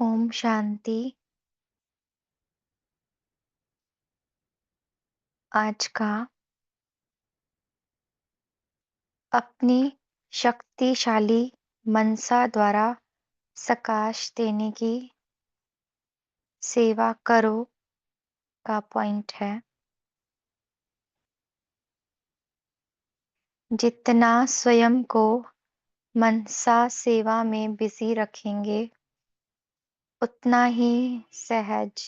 ओम शांति। आज का अपनी शक्तिशाली मनसा द्वारा सकाश देने की सेवा करो का पॉइंट है। जितना स्वयं को मनसा सेवा में बिजी रखेंगे, उतना ही सहज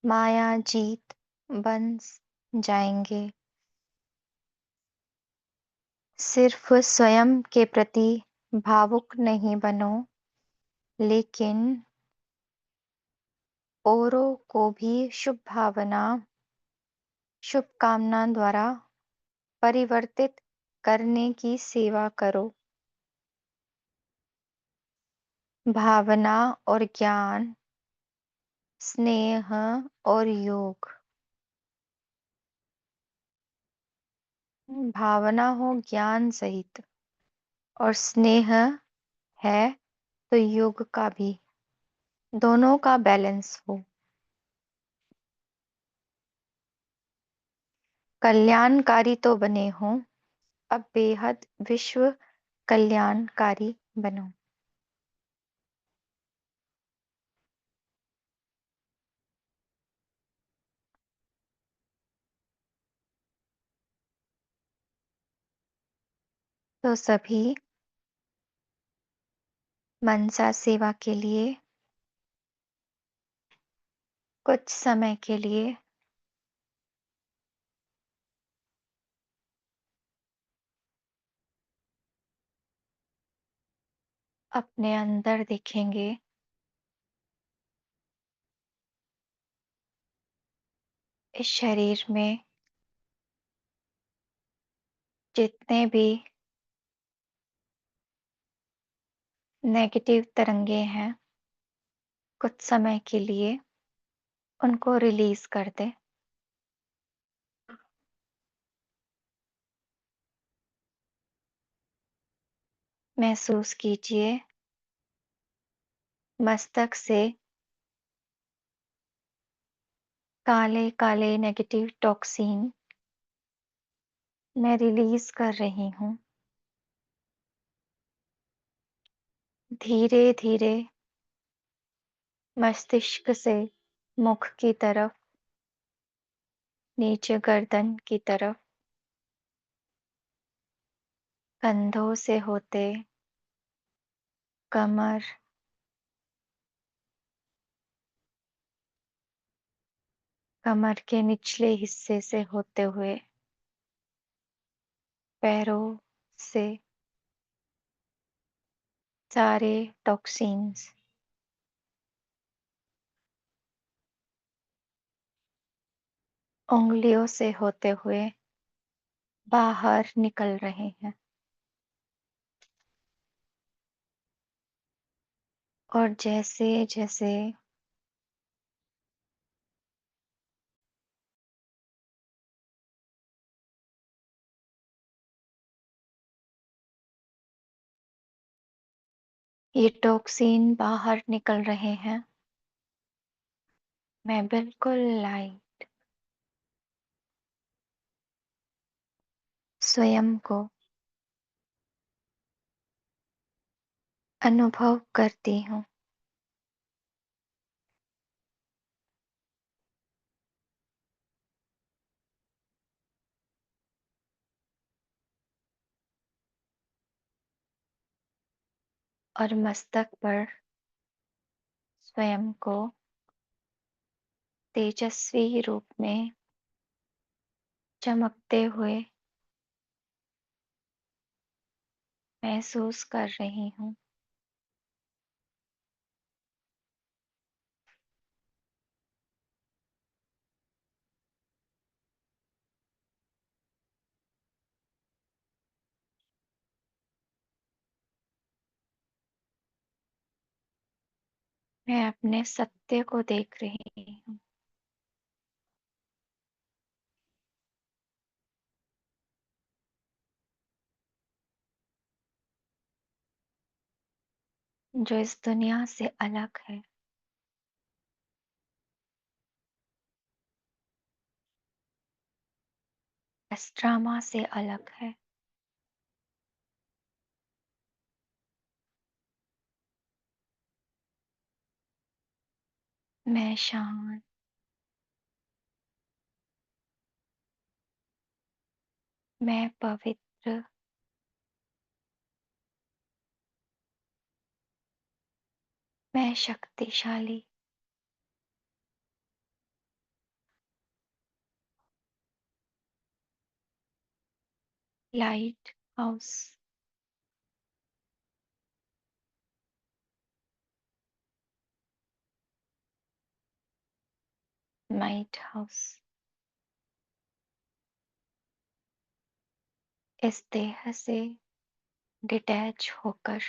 माया जीत बन जाएंगे। सिर्फ स्वयं के प्रति भावुक नहीं बनो, लेकिन औरों को भी शुभ भावना शुभकामना द्वारा परिवर्तित करने की सेवा करो। भावना और ज्ञान, स्नेह और योग। भावना हो ज्ञान सहित और स्नेह है तो योग का भी, दोनों का बैलेंस हो। कल्याणकारी तो बने हो, अब बेहद विश्व कल्याणकारी बनो। तो सभी मनसा सेवा के लिए कुछ समय के लिए अपने अंदर देखेंगे। इस शरीर में जितने भी नेगेटिव तरंगे हैं, कुछ समय के लिए उनको रिलीज कर दे। महसूस कीजिए मस्तक से काले काले नेगेटिव टॉक्सिन मैं रिलीज कर रही हूँ। धीरे धीरे मस्तिष्क से मुख की तरफ, नीचे गर्दन की तरफ, कंधों से होते कमर, कमर के निचले हिस्से से होते हुए पैरों से सारे टॉक्सिन्स उंगलियों से होते हुए बाहर निकल रहे हैं। और जैसे जैसे ये टॉक्सिन बाहर निकल रहे हैं, मैं बिल्कुल लाइट स्वयं को अनुभव करती हूँ। और मस्तक पर स्वयं को तेजस्वी रूप में चमकते हुए महसूस कर रही हूँ। मैं अपने सत्य को देख रही हूँ। जो इस दुनिया से अलग है। इस ड्रामा से अलग है। मैं शांत, मैं पवित्र, मैं शक्तिशाली। Light house, light house. इस देह से डिटैच होकर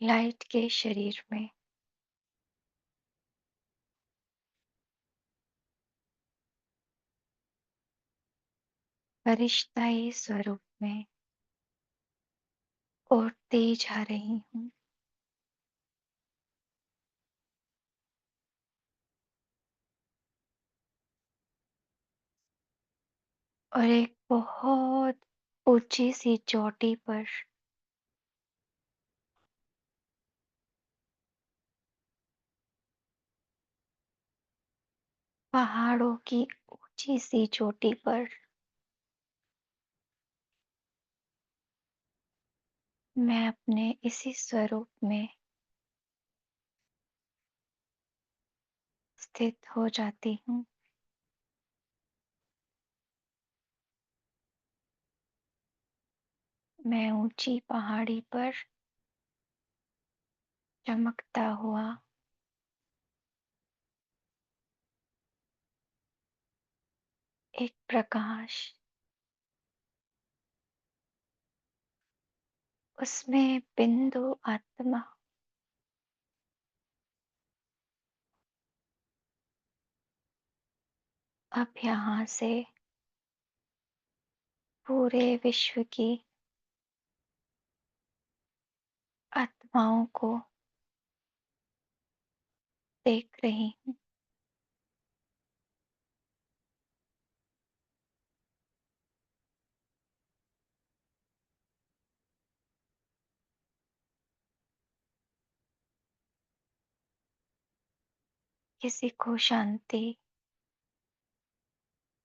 लाइट के शरीर में फरिश्ताई स्वरूप में उड़ती जा रही हूँ। और एक बहुत ऊंची सी चोटी पर पहाड़ों की ऊंची सी चोटी पर मैं अपने इसी स्वरूप में स्थित हो जाती हूँ। मैं ऊंची पहाड़ी पर चमकता हुआ एक प्रकाश, उसमें बिंदु आत्मा अब यहाँ से पूरे विश्व की आत्माओं को देख रही हूँ। किसी को शांति,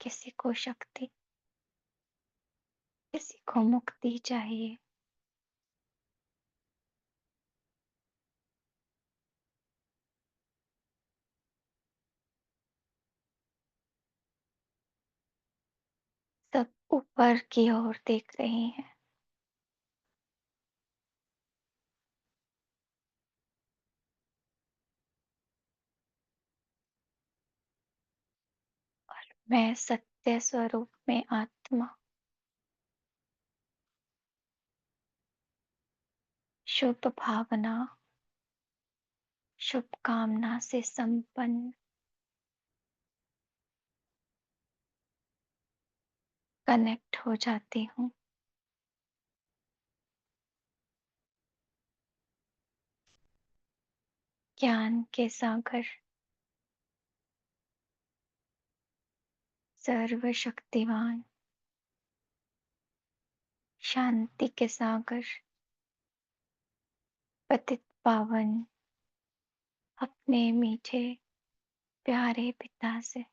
किसी को शक्ति, किसी को मुक्ति चाहिए। सब ऊपर की ओर देख रहे हैं। मैं सत्य स्वरूप में आत्मा शुभ भावना, शुभकामना से संपन्न कनेक्ट हो जाती हूँ। ज्ञान के सागर, सर्वशक्तिमान, शांति के सागर, पतित पावन, अपने मीठे प्यारे पिता से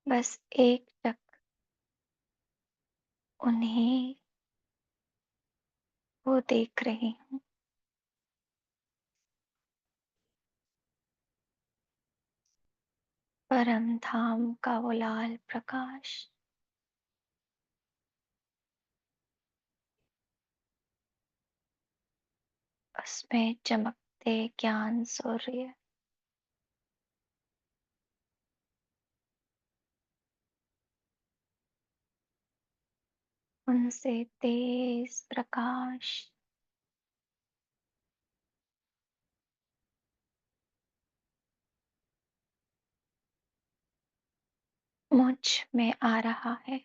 बस एक टक उन्हें वो देख रही हूँ। परम धाम का वो लाल प्रकाश, उसमें चमकते ज्ञान सूर्य, उनसे तेज प्रकाश मुझ में आ रहा है।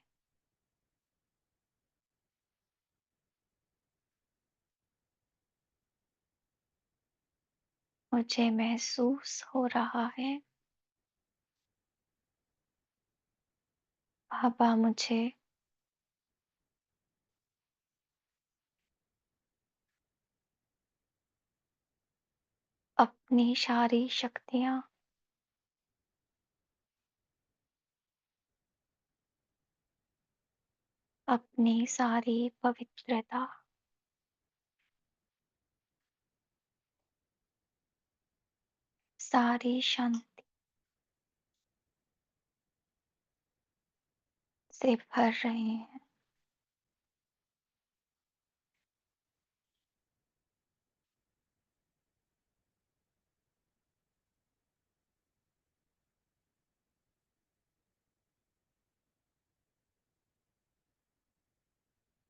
मुझे महसूस हो रहा है। बाबा मुझे अपनी सारी शक्तियाँ, अपनी सारी पवित्रता, सारी शांति से भर रहे हैं।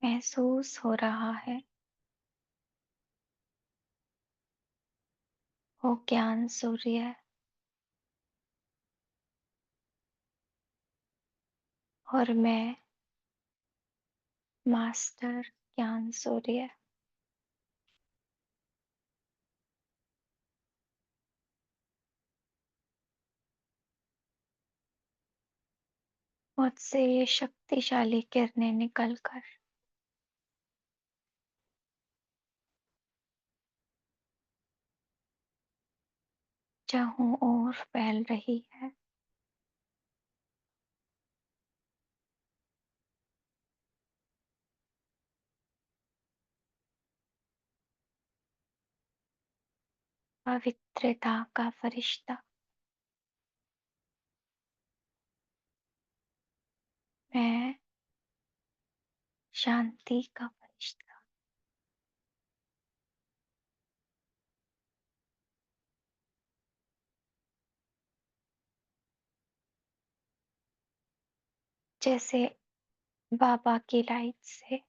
महसूस हो रहा है वो ज्ञान सूर्य और मैं मास्टर ज्ञान सूर्य मुझसे ये शक्तिशाली किरणें निकलकर चारों ओर फैल रही है। पवित्रता का फरिश्ता मैं, शांति का फरिश्ता जैसे बाबा की लाइट से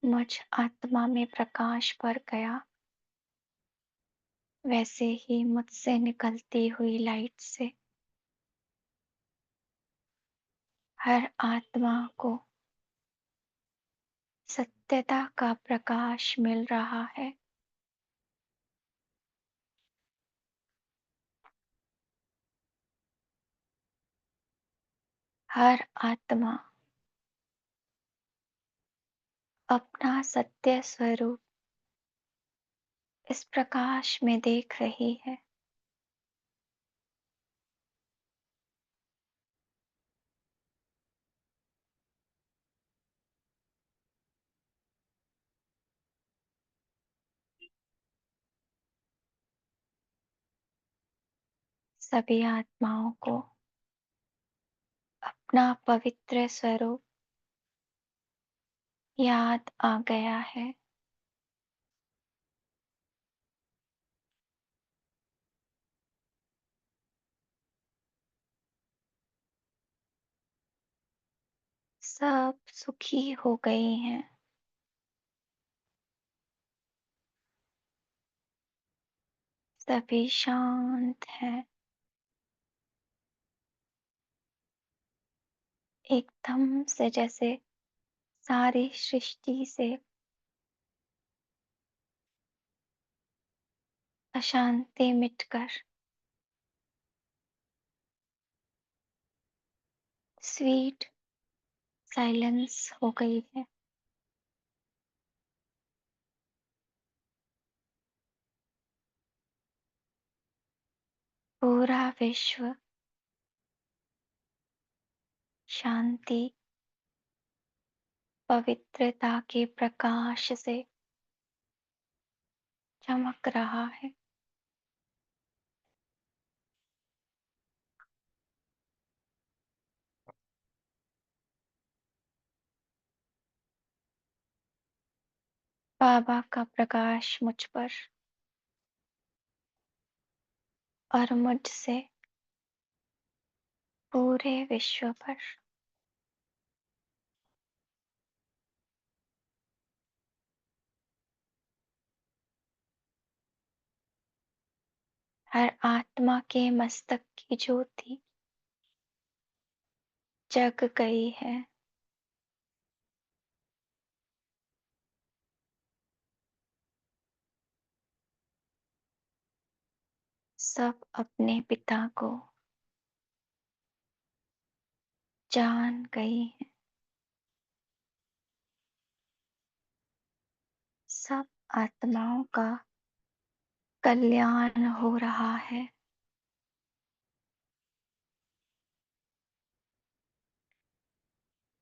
मुझ आत्मा में प्रकाश भर गया, वैसे ही मुझसे निकलती हुई लाइट से हर आत्मा को सत्यता का प्रकाश मिल रहा है। हर आत्मा अपना सत्य स्वरूप इस प्रकाश में देख रही है। सभी आत्माओं को अपना पवित्र स्वरूप याद आ गया है। सब सुखी हो गए हैं। सभी शांत हैं। एकदम से जैसे सारी सृष्टि से अशांति मिटकर स्वीट साइलेंस हो गई है। पूरा विश्व शांति, पवित्रता के प्रकाश से चमक रहा है। बाबा का प्रकाश मुझ पर और मुझसे पूरे विश्व पर हर आत्मा के मस्तक की ज्योति जग गई है। सब अपने पिता को जान गई है। सब आत्माओं का कल्याण हो रहा है।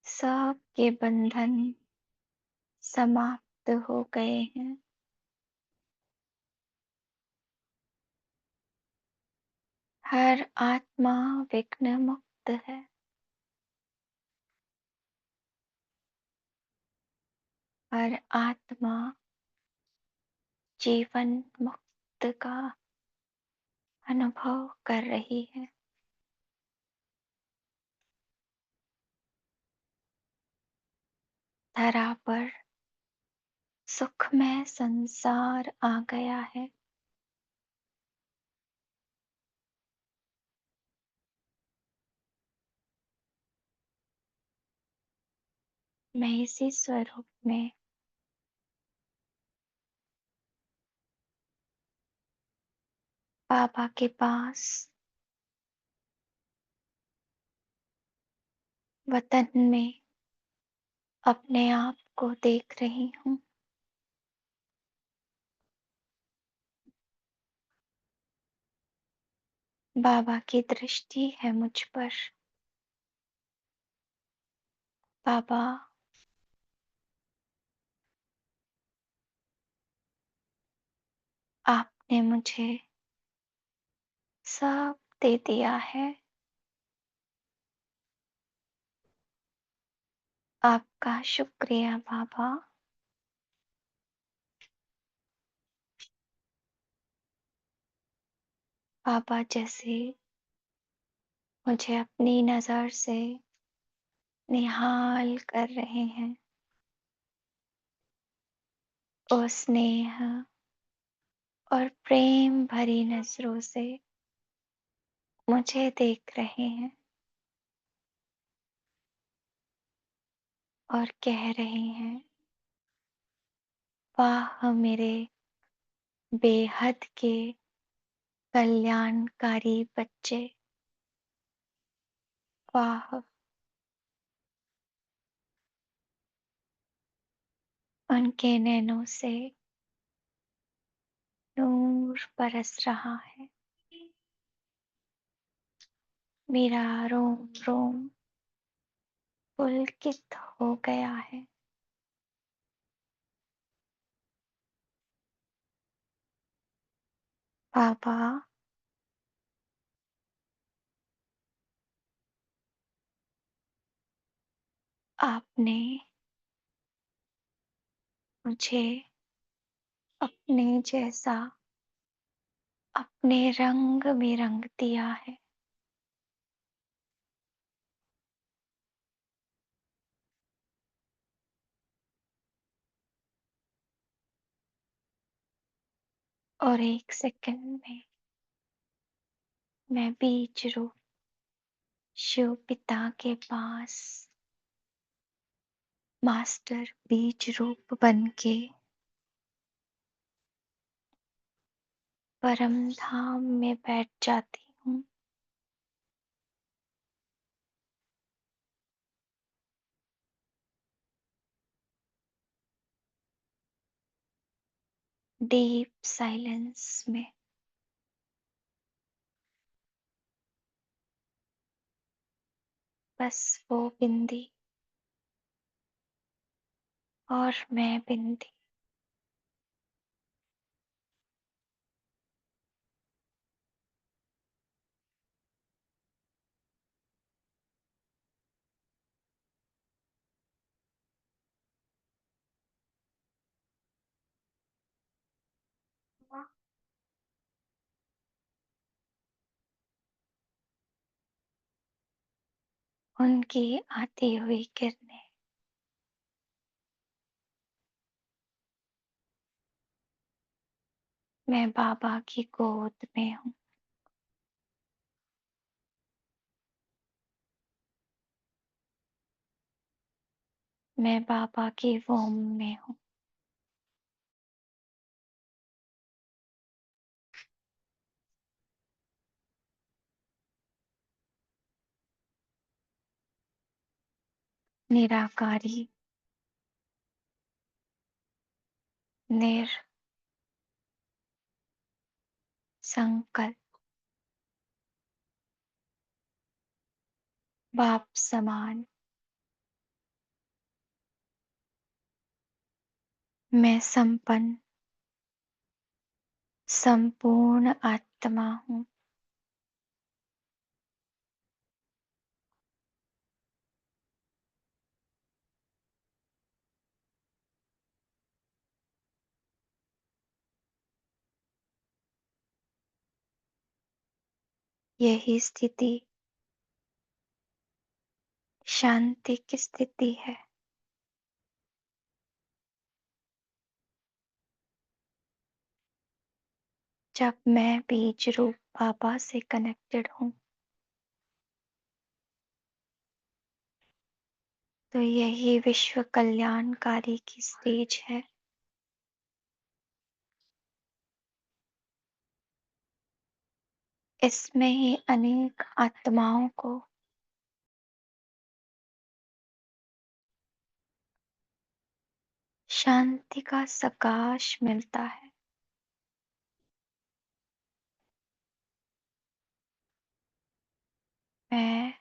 सब के बंधन समाप्त हो गए हैं। हर आत्मा विघ्न मुक्त है। हर आत्मा जीवन मुक्त का अनुभव कर रही है। धरा पर सुखमय संसार आ गया है। मैं इसी स्वरूप में बाबा के पास वतन में अपने आप को देख रही हूँ। बाबा की दृष्टि है मुझ पर। बाबा, आपने मुझे सब दे दिया है। आपका शुक्रिया बाबा। बाबा जैसे मुझे अपनी नजर से निहाल कर रहे हैं, ओ स्नेह और प्रेम भरी नजरों से मुझे देख रहे हैं और कह रहे हैं, वाह मेरे बेहद के कल्याणकारी बच्चे, वाह। उनके नैनों से नूर बरस रहा है। मेरा रोम रोम पुलकित हो गया है। बाबा, आपने मुझे अपने जैसा अपने रंग में रंग दिया है। और एक सेकंड में मैं बीज रूप शिव पिता के पास मास्टर बीज रूप बनके परम धाम में बैठ जाती हूँ। डीप साइलेंस में। बस वो बिंदी और मैं बिंदी। उनकी आती हुई किरणें मैं बाबा की गोद में हूँ। मैं बाबा के वोम में हूँ। निराकारी, संकल्प, बाप समान। मैं संपन्न, संपूर्ण आत्मा हूँ। यही स्थिति शांति की स्थिति है। जब मैं बीज रूप बाबा से कनेक्टेड हूँ, तो यही विश्व कल्याणकारी की स्टेज है। इसमें ही अनेक आत्माओं को शांति का प्रकाश मिलता है। मैं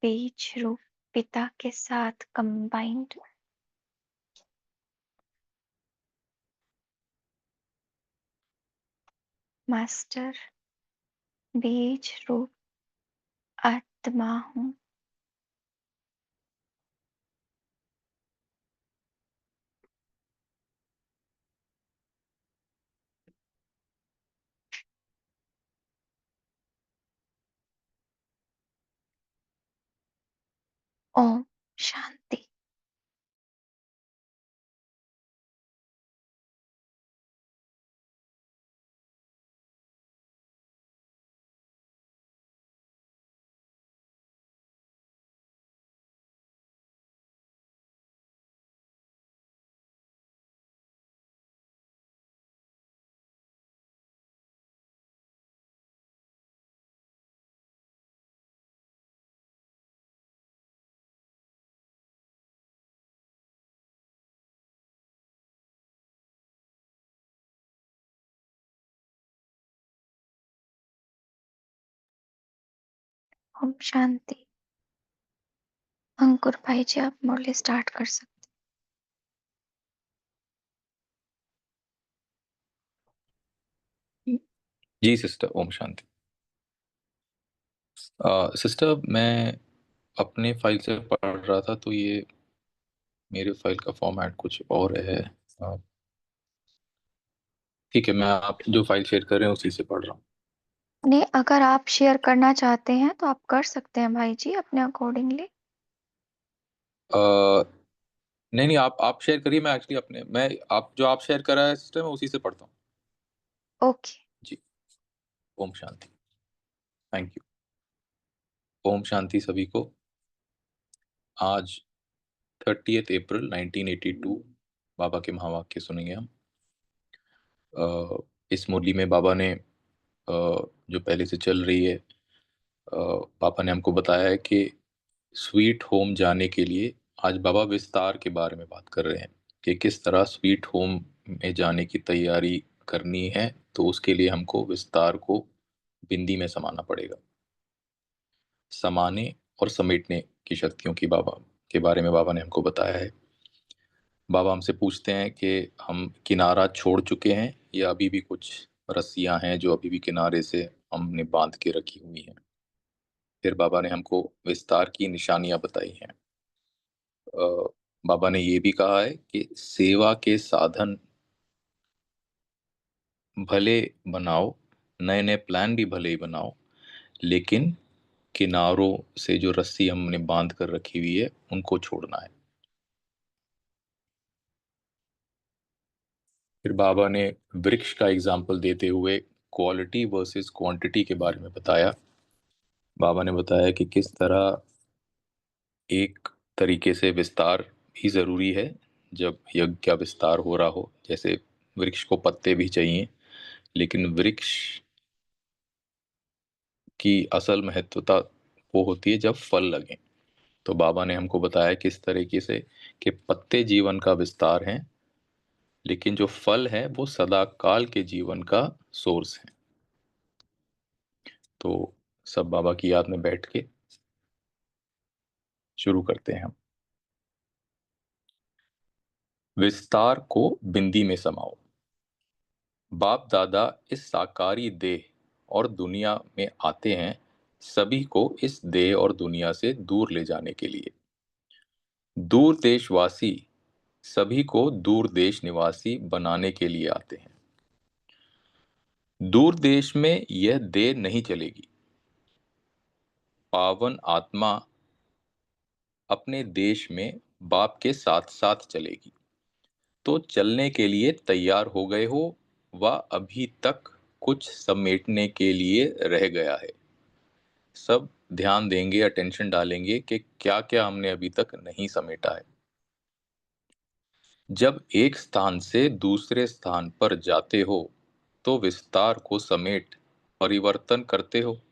बीज रूप पिता के साथ कंबाइंड मास्टर बीज रूप आत्मा हूँ। ओम शांति। ओम शांति। अंकुर भाई जी, आप मुरली स्टार्ट कर सकते। जी सिस्टर, ओम शांति। सिस्टर, मैं अपने फाइल से पढ़ रहा था तो ये मेरे फाइल का फॉर्मेट कुछ और है। अ, ठीक है, मैं आप जो फाइल शेयर कर रहे हैं उसी से पढ़ रहा हूँ। नहीं, अगर आप शेयर करना चाहते हैं तो आप कर सकते हैं भाई जी, अपने अकॉर्डिंगली। अ, नहीं नहीं, आप शेयर करिए। मैं एक्चुअली मैं आप जो आप शेयर कर रहा है सिस्टर, मैं उसी से पढ़ता हूँ। ओके। जी। ओम शांति। Thank you. ओम शांति सभी को। आज 30 अप्रैल 1982 बाबा के महावाक्य सुनेंगे हम। इस मुरली में बाबा ने जो पहले से चल रही है, पापा ने हमको बताया है कि स्वीट होम जाने के लिए आज बाबा विस्तार के बारे में बात कर रहे हैं कि किस तरह स्वीट होम में जाने की तैयारी करनी है। तो उसके लिए हमको विस्तार को बिंदी में समाना पड़ेगा। समाने और समेटने की शक्तियों की बाबा के बारे में बाबा ने हमको बताया है। बाबा हमसे पूछते हैं कि हम किनारा छोड़ चुके हैं या अभी भी कुछ रस्सियां हैं जो अभी भी किनारे से हमने बांध के रखी हुई हैं। फिर बाबा ने हमको विस्तार की निशानियां बताई हैं। बाबा ने ये भी कहा है कि सेवा के साधन भले बनाओ, नए नए प्लान भी भले ही बनाओ, लेकिन किनारों से जो रस्सी हमने बांध कर रखी हुई है उनको छोड़ना है। फिर बाबा ने वृक्ष का एग्जाम्पल देते हुए क्वालिटी वर्सेस क्वांटिटी के बारे में बताया बाबा ने बताया कि किस तरह एक तरीके से विस्तार भी ज़रूरी है जब यज्ञ का विस्तार हो रहा हो। जैसे वृक्ष को पत्ते भी चाहिए, लेकिन वृक्ष की असल महत्वता वो होती है जब फल लगे। तो बाबा ने हमको बताया किस तरीके से कि पत्ते जीवन का विस्तार हैं, लेकिन जो फल है वो सदा काल के जीवन का सोर्स है। तो सब बाबा की याद में बैठ के शुरू करते हैं हम। विस्तार को बिंदी में समाओ। बाप दादा इस साकारी देह और दुनिया में आते हैं सभी को इस देह और दुनिया से दूर ले जाने के लिए। दूर देशवासी सभी को दूर देश निवासी बनाने के लिए आते हैं। दूर देश में यह देह नहीं चलेगी। पावन आत्मा अपने देश में बाप के साथ साथ चलेगी। तो चलने के लिए तैयार हो गए हो, व अभी तक कुछ समेटने के लिए रह गया है। सब ध्यान देंगे, अटेंशन डालेंगे कि क्या क्या हमने अभी तक नहीं समेटा है। जब एक स्थान से दूसरे स्थान पर जाते हो तो विस्तार को समेट परिवर्तन करते हो।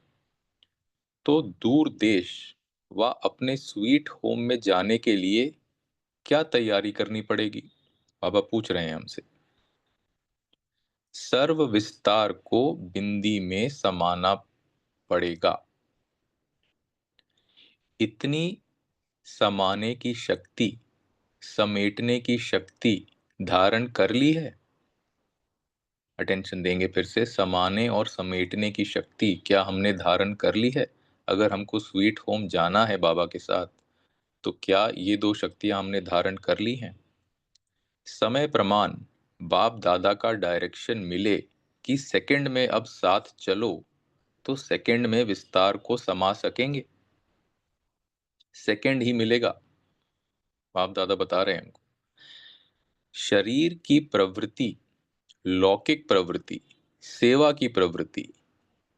तो दूर देश व अपने स्वीट होम में जाने के लिए क्या तैयारी करनी पड़ेगी? बाबा पूछ रहे हैं हमसे। सर्व विस्तार को बिंदी में समाना पड़ेगा। इतनी समाने की शक्ति, समेटने की शक्ति धारण कर ली है। अटेंशन देंगे फिर से। समाने और समेटने की शक्ति क्या हमने धारण कर ली है? अगर हमको स्वीट होम जाना है बाबा के साथ, तो क्या ये दो शक्तियां हमने धारण कर ली हैं? समय प्रमाण बाप दादा का डायरेक्शन मिले कि सेकंड में अब साथ चलो, तो सेकंड में विस्तार को समा सकेंगे। सेकंड ही मिलेगा। बाप दादा बता रहे हैं हमको। शरीर की प्रवृत्ति, लौकिक प्रवृत्ति, सेवा की प्रवृत्ति,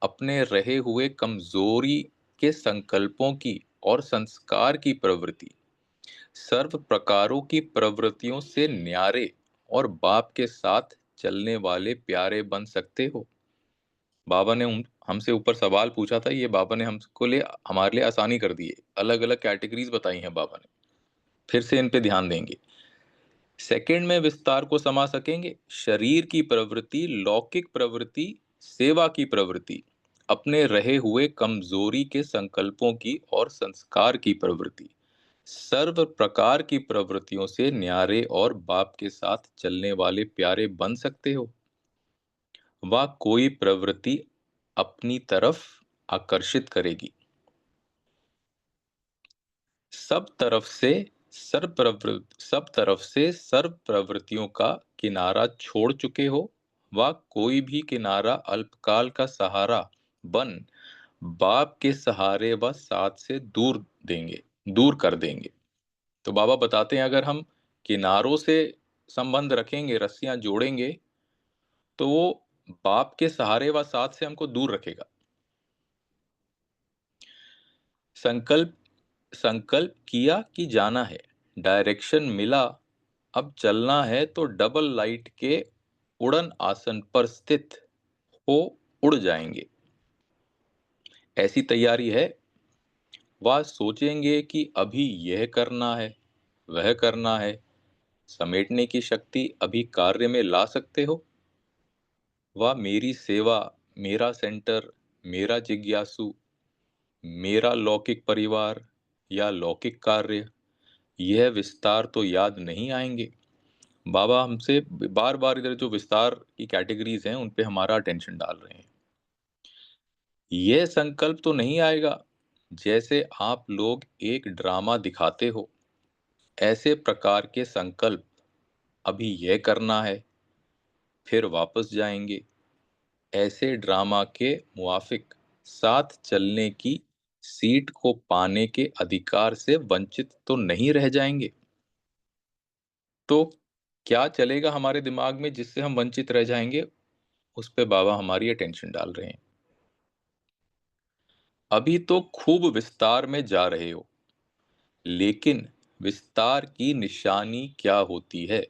अपने रहे हुए कमजोरी के संकल्पों की और संस्कार की प्रवृत्ति, सर्व प्रकारों की प्रवृत्तियों से न्यारे और बाप के साथ चलने वाले प्यारे बन सकते हो। बाबा ने हमसे ऊपर सवाल पूछा था, ये बाबा ने हमको लिए हमारे लिए आसानी कर दी है। अलग अलग कैटेगरीज बताई हैं बाबा ने, फिर से इन पे ध्यान देंगे। सेकंड में विस्तार को समा सकेंगे। शरीर की प्रवृत्ति, लौकिक प्रवृत्ति, सेवा की प्रवृत्ति, अपने रहे हुए कमजोरी के संकल्पों की और संस्कार की प्रवृत्ति, सर्व प्रकार की प्रवृत्तियों से न्यारे और बाप के साथ चलने वाले प्यारे बन सकते हो। वह कोई प्रवृत्ति अपनी तरफ आकर्षित करेगी। सब तरफ से सर्व प्रवृत्तियों का किनारा छोड़ चुके हो, व कोई भी किनारा अल्पकाल का सहारा बन बाप के सहारे व साथ से दूर कर देंगे। तो बाबा बताते हैं अगर हम किनारों से संबंध रखेंगे, रस्सियां जोड़ेंगे, तो वो बाप के सहारे व साथ से हमको दूर रखेगा। संकल्प संकल्प किया कि जाना है, डायरेक्शन मिला, अब चलना है, तो डबल लाइट के उड़न आसन पर स्थित हो उड़ जाएंगे। ऐसी तैयारी है। वह सोचेंगे कि अभी यह करना है, वह करना है। समेटने की शक्ति अभी कार्य में ला सकते हो। वह मेरी सेवा, मेरा सेंटर, मेरा जिज्ञासु, मेरा लौकिक परिवार या लौकिक कार्य, यह विस्तार तो याद नहीं आएंगे। बाबा हमसे बार बार इधर जो विस्तार की कैटेगरीज हैं उन पे हमारा अटेंशन डाल रहे हैं। यह संकल्प तो नहीं आएगा जैसे आप लोग एक ड्रामा दिखाते हो, ऐसे प्रकार के संकल्प, अभी यह करना है, फिर वापस जाएंगे, ऐसे ड्रामा के मुआफिक साथ चलने की सीट को पाने के अधिकार से वंचित तो नहीं रह जाएंगे। तो क्या चलेगा हमारे दिमाग में जिससे हम वंचित रह जाएंगे? उस पे बाबा हमारी अटेंशन डाल रहे हैं। अभी तो खूब विस्तार में जा रहे हो, लेकिन विस्तार की निशानी क्या होती है?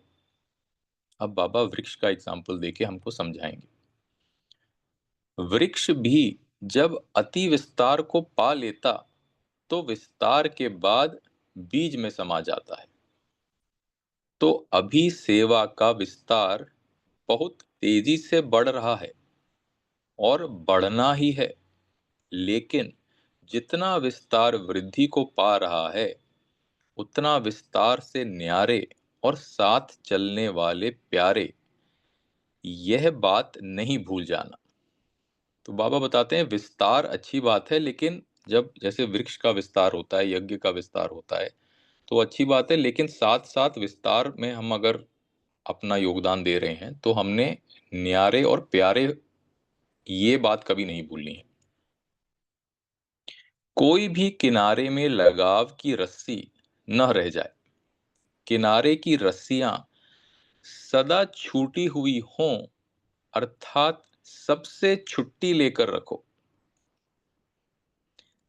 अब बाबा वृक्ष का एग्जाम्पल देके हमको समझाएंगे। वृक्ष भी जब अति विस्तार को पा लेता तो विस्तार के बाद बीज में समा जाता है। तो अभी सेवा का विस्तार बहुत तेजी से बढ़ रहा है और बढ़ना ही है, लेकिन जितना विस्तार वृद्धि को पा रहा है, उतना विस्तार से न्यारे और साथ चलने वाले प्यारे, यह बात नहीं भूल जाना। तो बाबा बताते हैं विस्तार अच्छी बात है, लेकिन जब जैसे वृक्ष का विस्तार होता है, यज्ञ का विस्तार होता है, तो अच्छी बात है, लेकिन साथ साथ विस्तार में हम अगर अपना योगदान दे रहे हैं तो हमने न्यारे और प्यारे, ये बात कभी नहीं भूलनी है। कोई भी किनारे में लगाव की रस्सी न रह जाए। किनारे की रस्सियां सदा छूटी हुई हों, अर्थात सबसे छुट्टी लेकर रखो।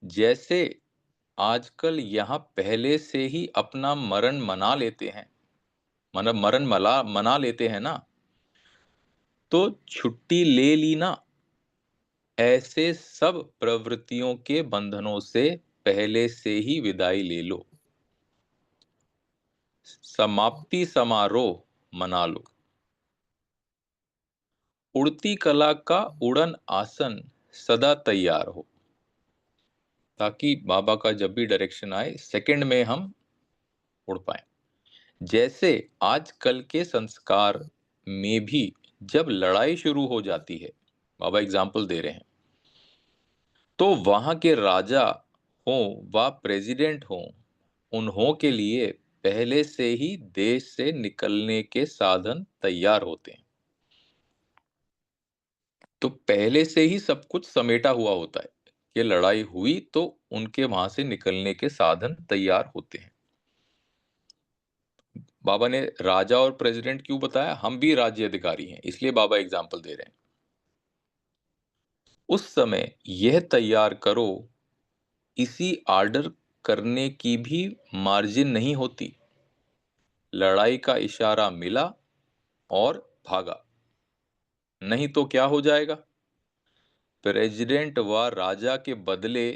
जैसे आजकल यहाँ पहले से ही अपना मरण मना लेते हैं, मतलब मना लेते हैं ना, तो छुट्टी ले ली ना। ऐसे सब प्रवृत्तियों के बंधनों से पहले से ही विदाई ले लो। समाप्ति समारोह मना लो। उड़ती कला का उड़न आसन सदा तैयार हो, ताकि बाबा का जब भी डायरेक्शन आए सेकंड में हम उड़ पाए। जैसे आजकल के संस्कार में भी जब लड़ाई शुरू हो जाती है, बाबा एग्जाम्पल दे रहे हैं, तो वहां के राजा हो व प्रेसिडेंट हो, उन्हों के लिए पहले से ही देश से निकलने के साधन तैयार होते हैं। तो पहले से ही सब कुछ समेटा हुआ होता है कि लड़ाई हुई तो उनके वहां से निकलने के साधन तैयार होते हैं। बाबा ने राजा और प्रेसिडेंट क्यों बताया? हम भी राज्य अधिकारी हैं, इसलिए बाबा एग्जाम्पल दे रहे हैं। उस समय यह तैयार करो, इसी आर्डर करने की भी मार्जिन नहीं होती। लड़ाई का इशारा मिला और भागा, नहीं तो क्या हो जाएगा? प्रेसिडेंट व राजा के बदले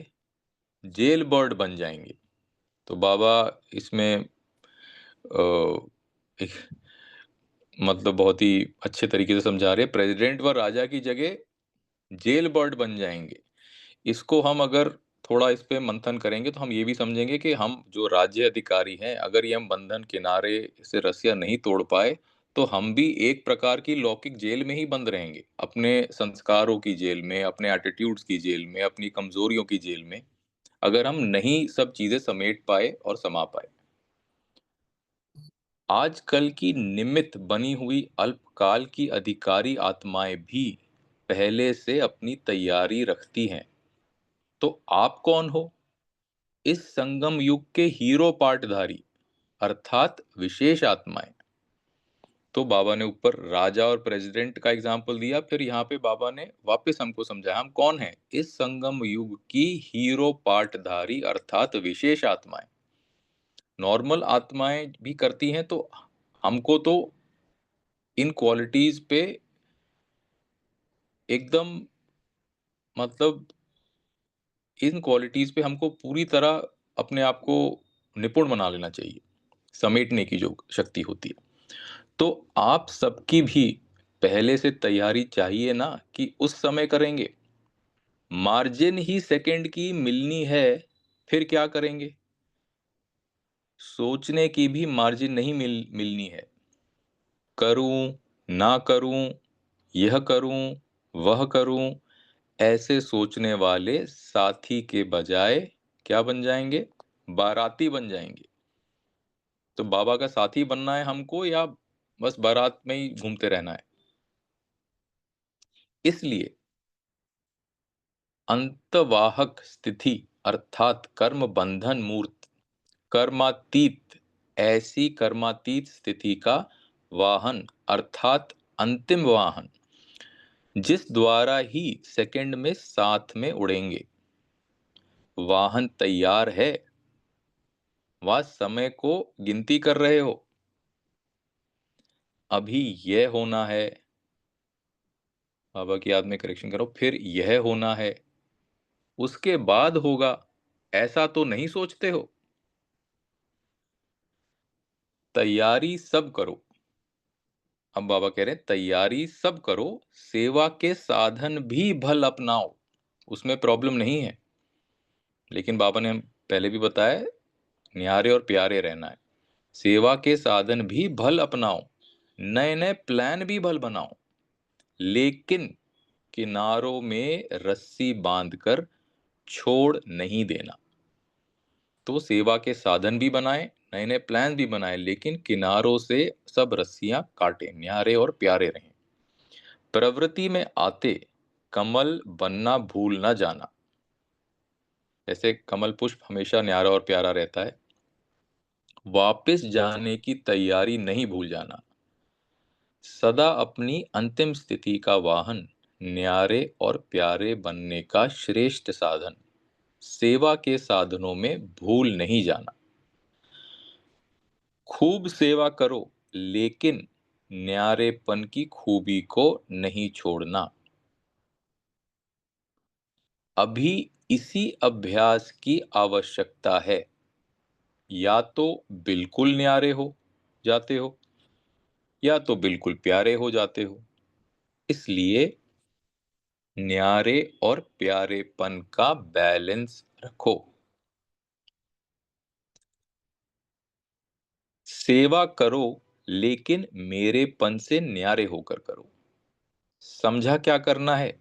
जेल बर्ड बन जाएंगे। तो बाबा इसमें एक मतलब बहुत ही अच्छे तरीके से समझा रहे हैं। प्रेसिडेंट व राजा की जगह जेल बर्ड बन जाएंगे। इसको हम अगर थोड़ा इस पे मंथन करेंगे तो हम ये भी समझेंगे कि हम जो राज्य अधिकारी हैं, अगर ये हम बंधन किनारे से रस्सियां नहीं तोड़ पाए, तो हम भी एक प्रकार की लौकिक जेल में ही बंद रहेंगे, अपने संस्कारों की जेल में, अपने एटीट्यूड्स की जेल में, अपनी कमजोरियों की जेल में, अगर हम नहीं सब चीजें समेट पाए और समा पाए। आजकल की निमित्त बनी हुई अल्पकाल की अधिकारी आत्माएं भी पहले से अपनी तैयारी रखती हैं। तो आप कौन हो? इस संगम युग के हीरो पाटधारी, अर्थात विशेष आत्माएं। तो बाबा ने ऊपर राजा और प्रेसिडेंट का एग्जाम्पल दिया, फिर यहाँ पे बाबा ने वापस हमको समझाया हम कौन हैं। इस संगम युग की हीरो पाटधारी अर्थात विशेष आत्माएं। नॉर्मल आत्माएं भी करती हैं, तो हमको तो इन क्वालिटीज पे एकदम, मतलब इन क्वालिटीज पे हमको पूरी तरह अपने आप को निपुण बना लेना चाहिए, समेटने की जो शक्ति होती है। तो आप सबकी भी पहले से तैयारी चाहिए ना कि उस समय करेंगे। मार्जिन ही सेकंड की मिलनी है, फिर क्या करेंगे? सोचने की भी मार्जिन नहीं मिलनी है। करूं ना करूं, यह करूं वह करूं, ऐसे सोचने वाले साथी के बजाय क्या बन जाएंगे? बाराती बन जाएंगे। तो बाबा का साथी बनना है हमको, या बस बारात में ही घूमते रहना है? इसलिए अंतवाहक स्थिति अर्थात कर्म बंधन मूर्त, कर्मातीत, ऐसी कर्मातीत स्थिति का वाहन अर्थात अंतिम वाहन, जिस द्वारा ही सेकंड में साथ में उड़ेंगे। वाहन तैयार है, व समय को गिनती कर रहे हो। अभी यह होना है, बाबा की याद में करेक्शन करो, फिर यह होना है, उसके बाद होगा, ऐसा तो नहीं सोचते हो। तैयारी सब करो। अब बाबा कह रहे हैं तैयारी सब करो, सेवा के साधन भी भल अपनाओ, उसमें प्रॉब्लम नहीं है। लेकिन बाबा ने पहले भी बताया, न्यारे और प्यारे रहना है। सेवा के साधन भी भल अपनाओ, नए नए प्लान भी भल बनाओ, लेकिन किनारों में रस्सी बांधकर छोड़ नहीं देना। तो सेवा के साधन भी बनाए, नए नए प्लान भी बनाए, लेकिन किनारों से सब रस्सियां काटे, न्यारे और प्यारे रहें। प्रवृत्ति में आते कमल बनना भूल ना जाना। जैसे कमल पुष्प हमेशा न्यारा और प्यारा रहता है, वापस जाने की तैयारी नहीं भूल जाना। सदा अपनी अंतिम स्थिति का वाहन, न्यारे और प्यारे बनने का श्रेष्ठ साधन, सेवा के साधनों में भूल नहीं जाना। खूब सेवा करो, लेकिन न्यारेपन की खूबी को नहीं छोड़ना। अभी इसी अभ्यास की आवश्यकता है। या तो बिल्कुल न्यारे हो जाते हो, या तो बिल्कुल प्यारे हो जाते हो। इसलिए न्यारे और प्यारेपन का बैलेंस रखो। सेवा करो, लेकिन मेरेपन से न्यारे होकर करो। समझा क्या करना है?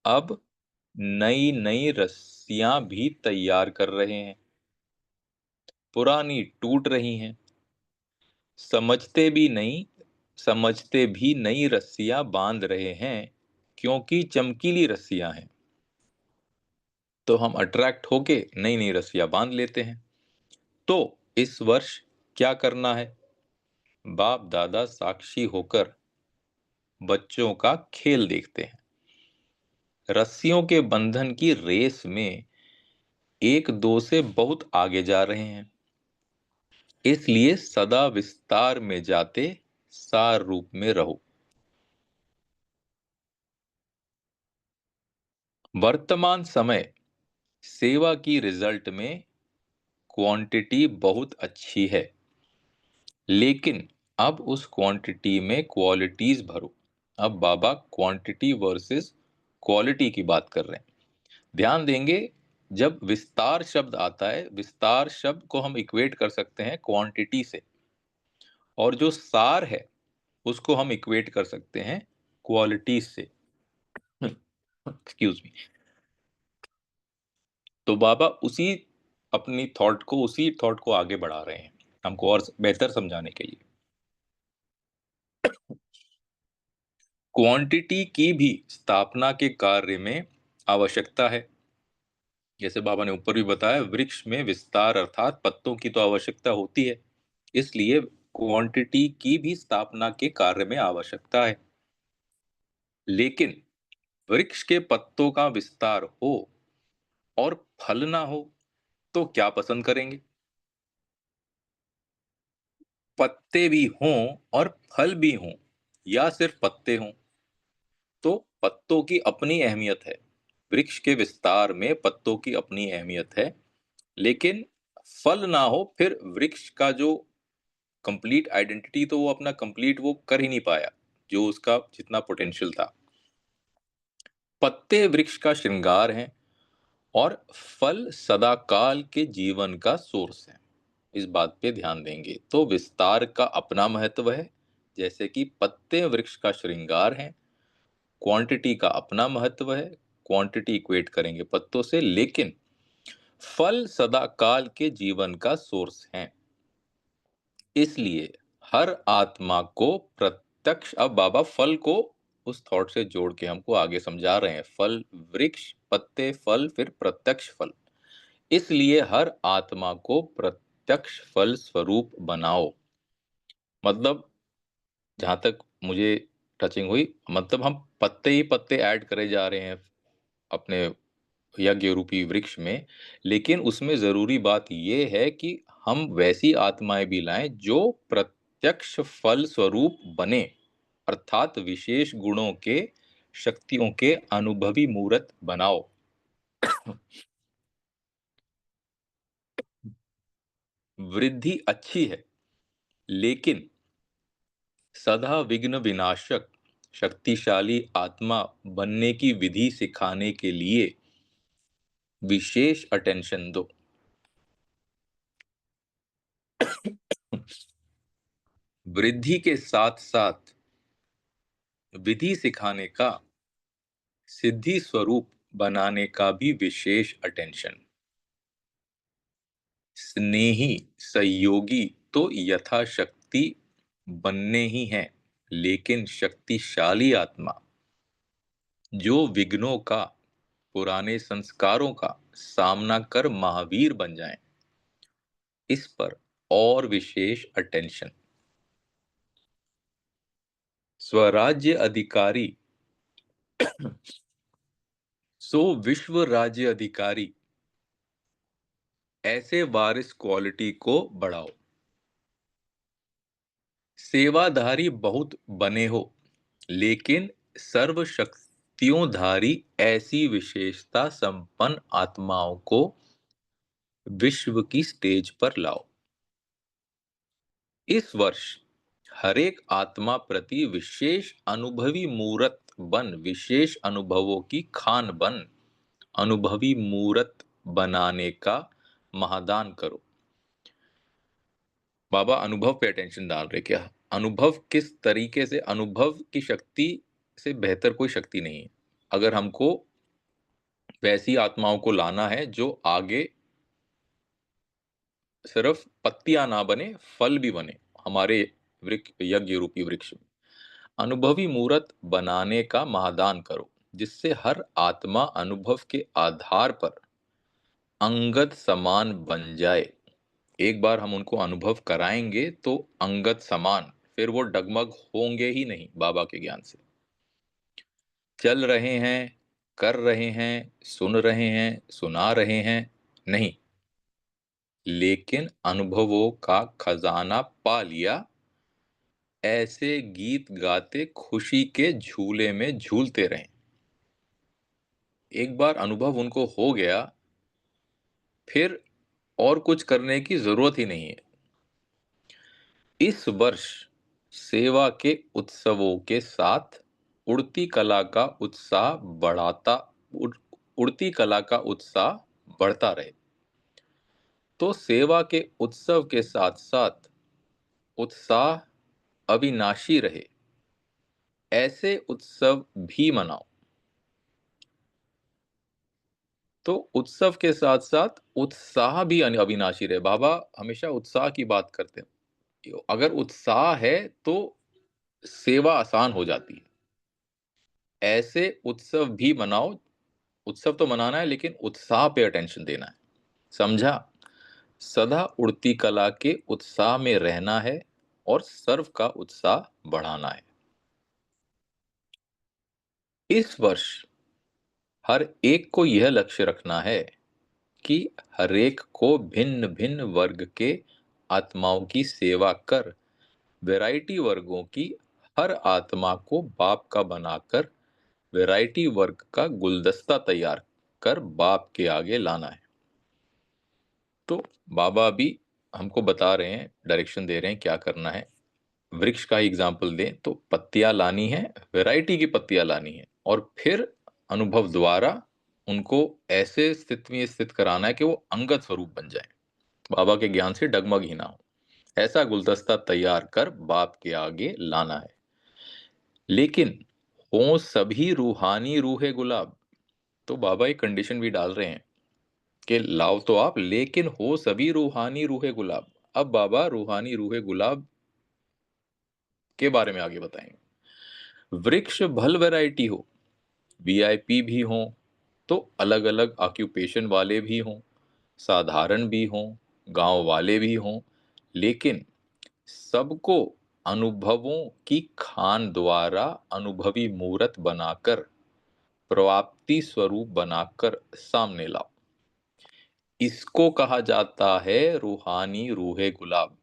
अब नई नई रस्सियां भी तैयार कर रहे हैं, पुरानी टूट रही हैं। समझते भी नई रस्सियां बांध रहे हैं, क्योंकि चमकीली रस्सियां हैं। तो हम अट्रैक्ट होके नई नई रस्सियां बांध लेते हैं। तो इस वर्ष क्या करना है? बाप दादा साक्षी होकर बच्चों का खेल देखते हैं। रस्सियों के बंधन की रेस में एक दो से बहुत आगे जा रहे हैं, इसलिए सदा विस्तार में जाते सार रूप में रहो। वर्तमान समय सेवा की रिजल्ट में क्वांटिटी बहुत अच्छी है, लेकिन अब उस क्वांटिटी में क्वालिटीज भरो। अब बाबा क्वांटिटी वर्सेस क्वालिटी की बात कर रहे हैं। ध्यान देंगे, जब विस्तार शब्द आता है, विस्तार शब्द को हम इक्वेट कर सकते हैं क्वांटिटी से, और जो सार है उसको हम इक्वेट कर सकते हैं क्वालिटी से। Excuse me. तो बाबा उसी थॉट को आगे बढ़ा रहे हैं हमको और बेहतर समझाने के लिए। क्वांटिटी की भी स्थापना के कार्य में आवश्यकता है। जैसे बाबा ने ऊपर भी बताया, वृक्ष में विस्तार अर्थात पत्तों की तो आवश्यकता होती है, इसलिए क्वांटिटी की भी स्थापना के कार्य में आवश्यकता है। लेकिन वृक्ष के पत्तों का विस्तार हो और फल ना हो, तो क्या पसंद करेंगे? पत्ते भी हों और फल भी हों, या सिर्फ पत्ते हों? तो पत्तों की अपनी अहमियत है, वृक्ष के विस्तार में पत्तों की अपनी अहमियत है। लेकिन फल ना हो, फिर वृक्ष का जो कंप्लीट आइडेंटिटी, तो वो अपना कंप्लीट वो कर ही नहीं पाया, जो उसका जितना पोटेंशियल था। पत्ते वृक्ष का श्रृंगार हैं, और फल सदाकाल के जीवन का सोर्स है। इस बात पे ध्यान देंगे तो विस्तार का अपना महत्व है, जैसे कि पत्ते वृक्ष का श्रृंगार हैं। क्वांटिटी का अपना महत्व है, क्वांटिटी इक्वेट करेंगे पत्तों से, लेकिन फल सदाकाल के जीवन का सोर्स है। इसलिए हर आत्मा को प्रत्यक्ष, अब बाबा फल को उस थॉट से जोड़ के हमको आगे समझा रहे हैं। फल, वृक्ष, पत्ते, फल, फिर प्रत्यक्ष फल। इसलिए हर आत्मा को प्रत्यक्ष फल स्वरूप बनाओ। मतलब, जहां तक मुझे टचिंग हुई, मतलब हम पत्ते ही पत्ते ऐड करे जा रहे हैं अपने यज्ञ रूपी वृक्ष में, लेकिन उसमें जरूरी बात यह है कि हम वैसी आत्माएं भी लाएं जो प्रत्यक्ष फल स्वरूप बने, अर्थात विशेष गुणों के, शक्तियों के अनुभवी मूर्त बनाओ। वृद्धि अच्छी है, लेकिन सदा विघ्न विनाशक शक्तिशाली आत्मा बनने की विधि सिखाने के लिए विशेष अटेंशन दो। वृद्धि के साथ साथ विधि सिखाने का, सिद्धि स्वरूप बनाने का भी विशेष अटेंशन। स्नेही सहयोगी तो यथाशक्ति बनने ही हैं, लेकिन शक्तिशाली आत्मा जो विघ्नों का, पुराने संस्कारों का सामना कर महावीर बन जाएं, इस पर और विशेष अटेंशन। स्वराज्य अधिकारी सो विश्व राज्य अधिकारी, ऐसे वारिस क्वालिटी को बढ़ाओ। सेवाधारी बहुत बने हो, लेकिन सर्वशक्तियोंधारी ऐसी विशेषता संपन्न आत्माओं को विश्व की स्टेज पर लाओ। इस वर्ष हर एक आत्मा प्रति विशेष अनुभवी मूर्त बन, विशेष अनुभवों की खान बन, अनुभवी मूर्त बनाने का महादान करो। बाबा अनुभव पे अटेंशन डाल रहे, क्या अनुभव किस तरीके से, अनुभव की शक्ति से बेहतर कोई शक्ति नहीं है। अगर हमको वैसी आत्माओं को लाना है जो आगे सिर्फ पत्तियां ना बने, फल भी बने हमारे वृक्ष, यज्ञ रूपी वृक्ष में, अनुभवी मूर्त बनाने का महादान करो, जिससे हर आत्मा अनुभव के आधार पर अंगद समान बन जाए। एक बार हम उनको अनुभव कराएंगे तो अंगद समान, फिर वो डगमग होंगे ही नहीं बाबा के ज्ञान से। चल रहे हैं, कर रहे हैं, सुन रहे हैं, सुना रहे हैं, नहीं, लेकिन अनुभवों का खजाना पा लिया, ऐसे गीत गाते खुशी के झूले में झूलते रहें। एक बार अनुभव उनको हो गया, फिर और कुछ करने की जरूरत ही नहीं है। इस वर्ष सेवा के उत्सवों के साथ उड़ती कला का उत्साह बढ़ाता, उड़ती कला का उत्साह बढ़ता रहे। तो सेवा के उत्सव के साथ साथ उत्साह अविनाशी रहे, ऐसे उत्सव भी मनाओ। तो उत्सव के साथ साथ उत्साह भी अविनाशी रहे। बाबा हमेशा उत्साह की बात करते हैं। अगर उत्साह है तो सेवा आसान हो जाती है। ऐसे उत्सव भी मनाओ। उत्सव तो मनाना है, लेकिन उत्साह पे अटेंशन देना है। समझा? सदा उड़ती कला के उत्साह में रहना है और सर्व का उत्साह बढ़ाना है। इस वर्ष हर एक को यह लक्ष्य रखना है कि हर एक को भिन्न भिन्न वर्ग के आत्माओं की सेवा कर, वैरायटी वर्गों की हर आत्मा को बाप का बनाकर वैरायटी वर्ग का गुलदस्ता तैयार कर बाप के आगे लाना है। तो बाबा भी हमको बता रहे हैं, डायरेक्शन दे रहे हैं क्या करना है। वृक्ष का एग्जाम्पल दें तो पत्तियां लानी है, वैरायटी की पत्तियां लानी है, और फिर अनुभव द्वारा उनको ऐसे स्थिति में स्थित कराना है कि वो अंगत स्वरूप बन जाए, बाबा के ज्ञान से डगमग ही ना हो। ऐसा गुलदस्ता तैयार कर बाप के आगे लाना है। लेकिन हो सभी रूहानी रूहे गुलाब। तो बाबा एक कंडीशन भी डाल रहे हैं कि लाओ तो आप, लेकिन हो सभी रूहानी रूहे गुलाब। अब बाबा रूहानी रूहे गुलाब के बारे में आगे बताएंगे। वृक्ष भल वैरायटी हो, वीआईपी भी हों, तो अलग अलग ऑक्यूपेशन वाले भी हों, साधारण भी हों, गांव वाले भी हों, लेकिन सबको अनुभवों की खान द्वारा अनुभवी मूर्त बनाकर प्राप्ति स्वरूप बनाकर सामने लाओ। इसको कहा जाता है रूहानी रूहे गुलाब।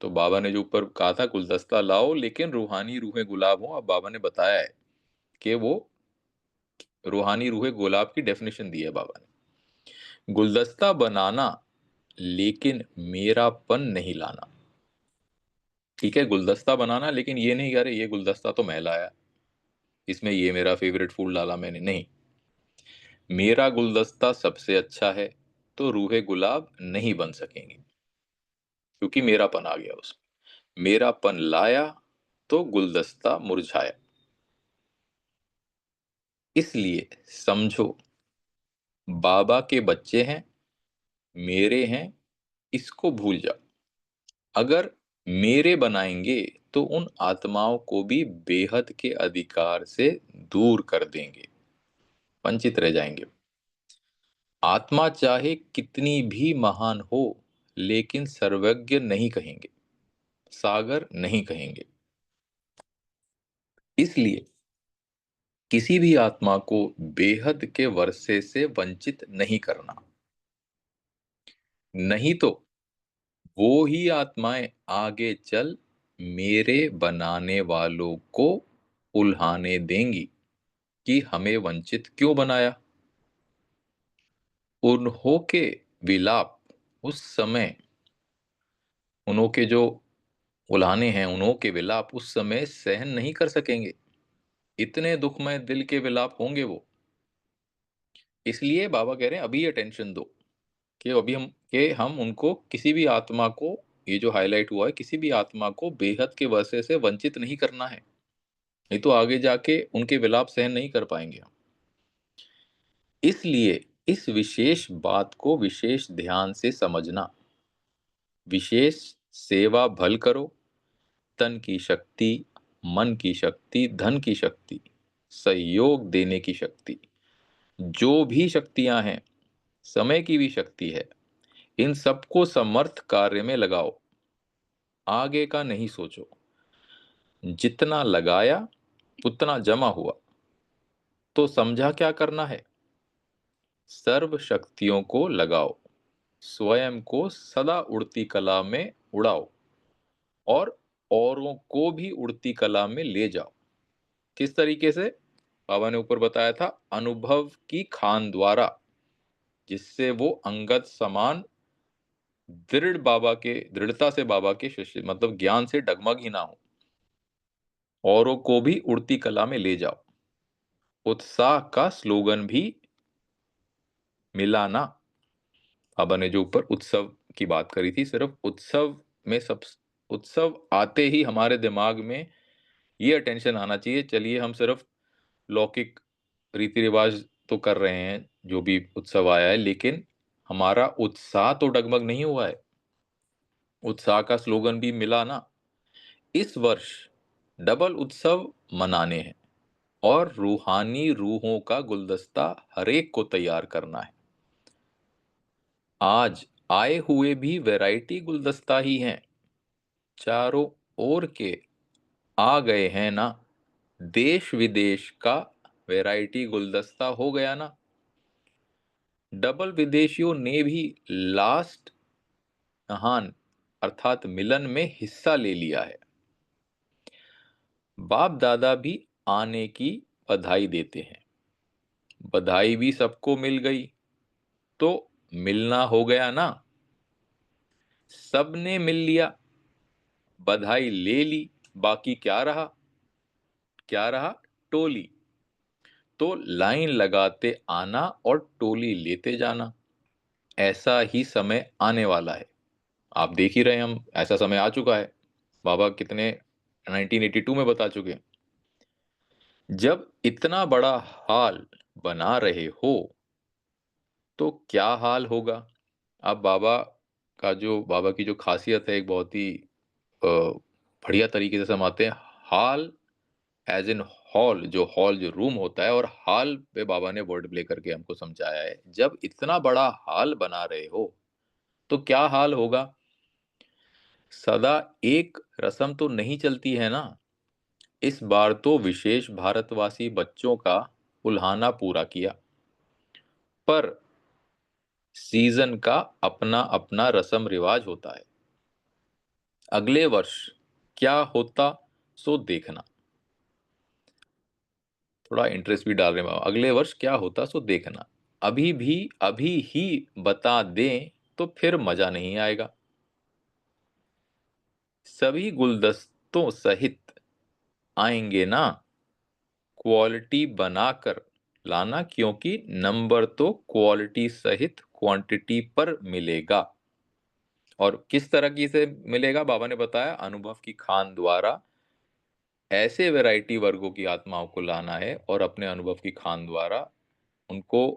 तो बाबा ने जो ऊपर कहा था गुलदस्ता लाओ लेकिन रूहानी रूहे गुलाब हो, अब बाबा ने बताया है कि वो रूहानी रूहे गुलाब की डेफिनेशन दी है बाबा ने। गुलदस्ता बनाना लेकिन मेरापन नहीं लाना। ठीक है, गुलदस्ता बनाना लेकिन ये नहीं कह रहे ये गुलदस्ता तो मैं लाया, इसमें ये मेरा फेवरेट फूल डाला मैंने, नहीं। मेरा गुलदस्ता सबसे अच्छा है तो रूहे गुलाब नहीं बन सकेंगे क्योंकि मेरापन आ गया उसमें। मेरापन लाया तो गुलदस्ता मुरझाया। इसलिए समझो बाबा के बच्चे हैं, मेरे हैं, इसको भूल जाओ। अगर मेरे बनाएंगे तो उन आत्माओं को भी बेहद के अधिकार से दूर कर देंगे, वंचित रह जाएंगे। आत्मा चाहे कितनी भी महान हो लेकिन सर्वज्ञ नहीं कहेंगे, सागर नहीं कहेंगे। इसलिए किसी भी आत्मा को बेहद के वर्षे से वंचित नहीं करना, नहीं तो वो ही आत्माएं आगे चल मेरे बनाने वालों को उल्हाने देंगी कि हमें वंचित क्यों बनाया। उन्हों के विलाप उस समय, उन्हों के जो उल्हाने हैं, उन्हों के विलाप उस समय सहन नहीं कर सकेंगे। इतने दुखमय दिल के विलाप होंगे वो। इसलिए बाबा कह रहे हैं अभी अटेंशन दो कि अभी हम उनको किसी भी आत्मा को, ये जो हाईलाइट हुआ है, किसी भी आत्मा को बेहद के वर्षे से वंचित नहीं करना है, नहीं तो आगे जाके उनके विलाप सहन नहीं कर पाएंगे हम। इसलिए इस विशेष बात को विशेष ध्यान से समझना। विशेष सेवा भल करो, तन की शक्ति, मन की शक्ति, धन की शक्ति, सहयोग देने की शक्ति, जो भी शक्तियां हैं, समय की भी शक्ति है, इन सबको समर्थ कार्य में लगाओ। आगे का नहीं सोचो। जितना लगाया उतना जमा हुआ। तो समझा क्या करना है? सर्व शक्तियों को लगाओ, स्वयं को सदा उड़ती कला में उड़ाओ और औरों को भी उड़ती कला में ले जाओ। किस तरीके से? बाबा ने ऊपर बताया था, अनुभव की खान द्वारा, जिससे वो अंगद समान दृढ़ता से बाबा के शिष्य, मतलब ज्ञान से डगमग ही ना हो। औरों को भी उड़ती कला में ले जाओ। उत्साह का स्लोगन भी मिलाना। बाबा ने जो ऊपर उत्सव की बात करी थी, सिर्फ उत्सव में सब, उत्सव आते ही हमारे दिमाग में ये अटेंशन आना चाहिए, चलिए हम सिर्फ लौकिक रीति रिवाज तो कर रहे हैं जो भी उत्सव आया है, लेकिन हमारा उत्साह तो डगमग नहीं हुआ है। उत्साह का स्लोगन भी मिला ना। इस वर्ष डबल उत्सव मनाने हैं और रूहानी रूहों का गुलदस्ता हरेक को तैयार करना है। आज आए हुए भी वैरायटी गुलदस्ता ही हैं, चारों ओर के आ गए हैं ना। देश विदेश का वैरायटी गुलदस्ता हो गया ना। डबल विदेशियों ने भी लास्ट नहान अर्थात मिलन में हिस्सा ले लिया है। बाप दादा भी आने की बधाई देते हैं। बधाई भी सबको मिल गई तो मिलना हो गया ना। सबने मिल लिया, बधाई ले ली, बाकी क्या रहा? क्या रहा? टोली। तो लाइन लगाते आना और टोली लेते जाना। ऐसा ही समय आने वाला है। आप देख ही रहे हैं, हम ऐसा समय आ चुका है। बाबा कितने 1982 में बता चुके हैं। जब इतना बड़ा हाल बना रहे हो तो क्या हाल होगा? अब बाबा की जो खासियत है, एक बहुत ही बढ़िया तरीके से समाते हैं। हाल एज इन हॉल जो रूम होता है, और हाल पे बाबा ने वर्ड प्ले करके हमको समझाया है। जब इतना बड़ा हाल बना रहे हो तो क्या हाल होगा? सदा एक रस्म तो नहीं चलती है ना। इस बार तो विशेष भारतवासी बच्चों का उल्हाना पूरा किया। पर सीजन का अपना अपना रस्म रिवाज होता है। अगले वर्ष क्या होता सो देखना। थोड़ा इंटरेस्ट भी डाल रहे हैं बाबा। अगले वर्ष क्या होता सो देखना, अभी ही बता दें तो फिर मजा नहीं आएगा। सभी गुलदस्तों सहित आएंगे ना, क्वालिटी बनाकर लाना, क्योंकि नंबर तो क्वालिटी सहित क्वांटिटी पर मिलेगा। और किस तरह की से मिलेगा, बाबा ने बताया, अनुभव की खान द्वारा। ऐसे वैरायटी वर्गों की आत्माओं को लाना है और अपने अनुभव की खान द्वारा उनको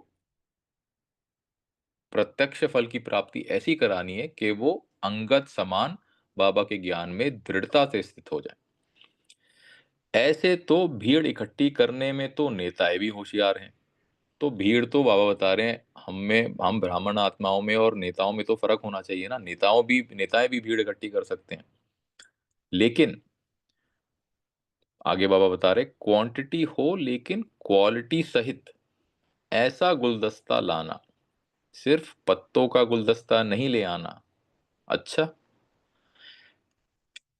प्रत्यक्ष फल की प्राप्ति ऐसी करानी है कि वो अंगत समान बाबा के ज्ञान में दृढ़ता से स्थित हो जाए। ऐसे तो भीड़ इकट्ठी करने में तो नेताएं भी होशियार हैं। तो भीड़ तो बाबा बता रहे हैं, हम ब्राह्मण आत्माओं में और नेताओं में तो फर्क होना चाहिए ना। नेताएं भी भीड़ इकट्ठी कर सकते हैं, लेकिन आगे बाबा बता रहे क्वांटिटी हो लेकिन क्वालिटी सहित ऐसा गुलदस्ता लाना। सिर्फ पत्तों का गुलदस्ता नहीं ले आना। अच्छा,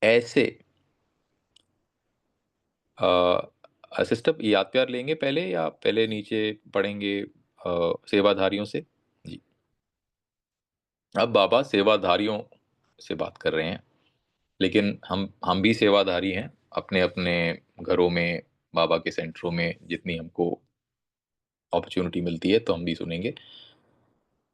ऐसे सिस्टम याद प्यार लेंगे पहले या पहले नीचे पढ़ेंगे सेवाधारियों से। जी, अब बाबा सेवाधारियों से बात कर रहे हैं, लेकिन हम भी सेवाधारी हैं अपने अपने घरों में, बाबा के सेंटरों में जितनी हमको अपॉर्चुनिटी मिलती है तो हम भी सुनेंगे।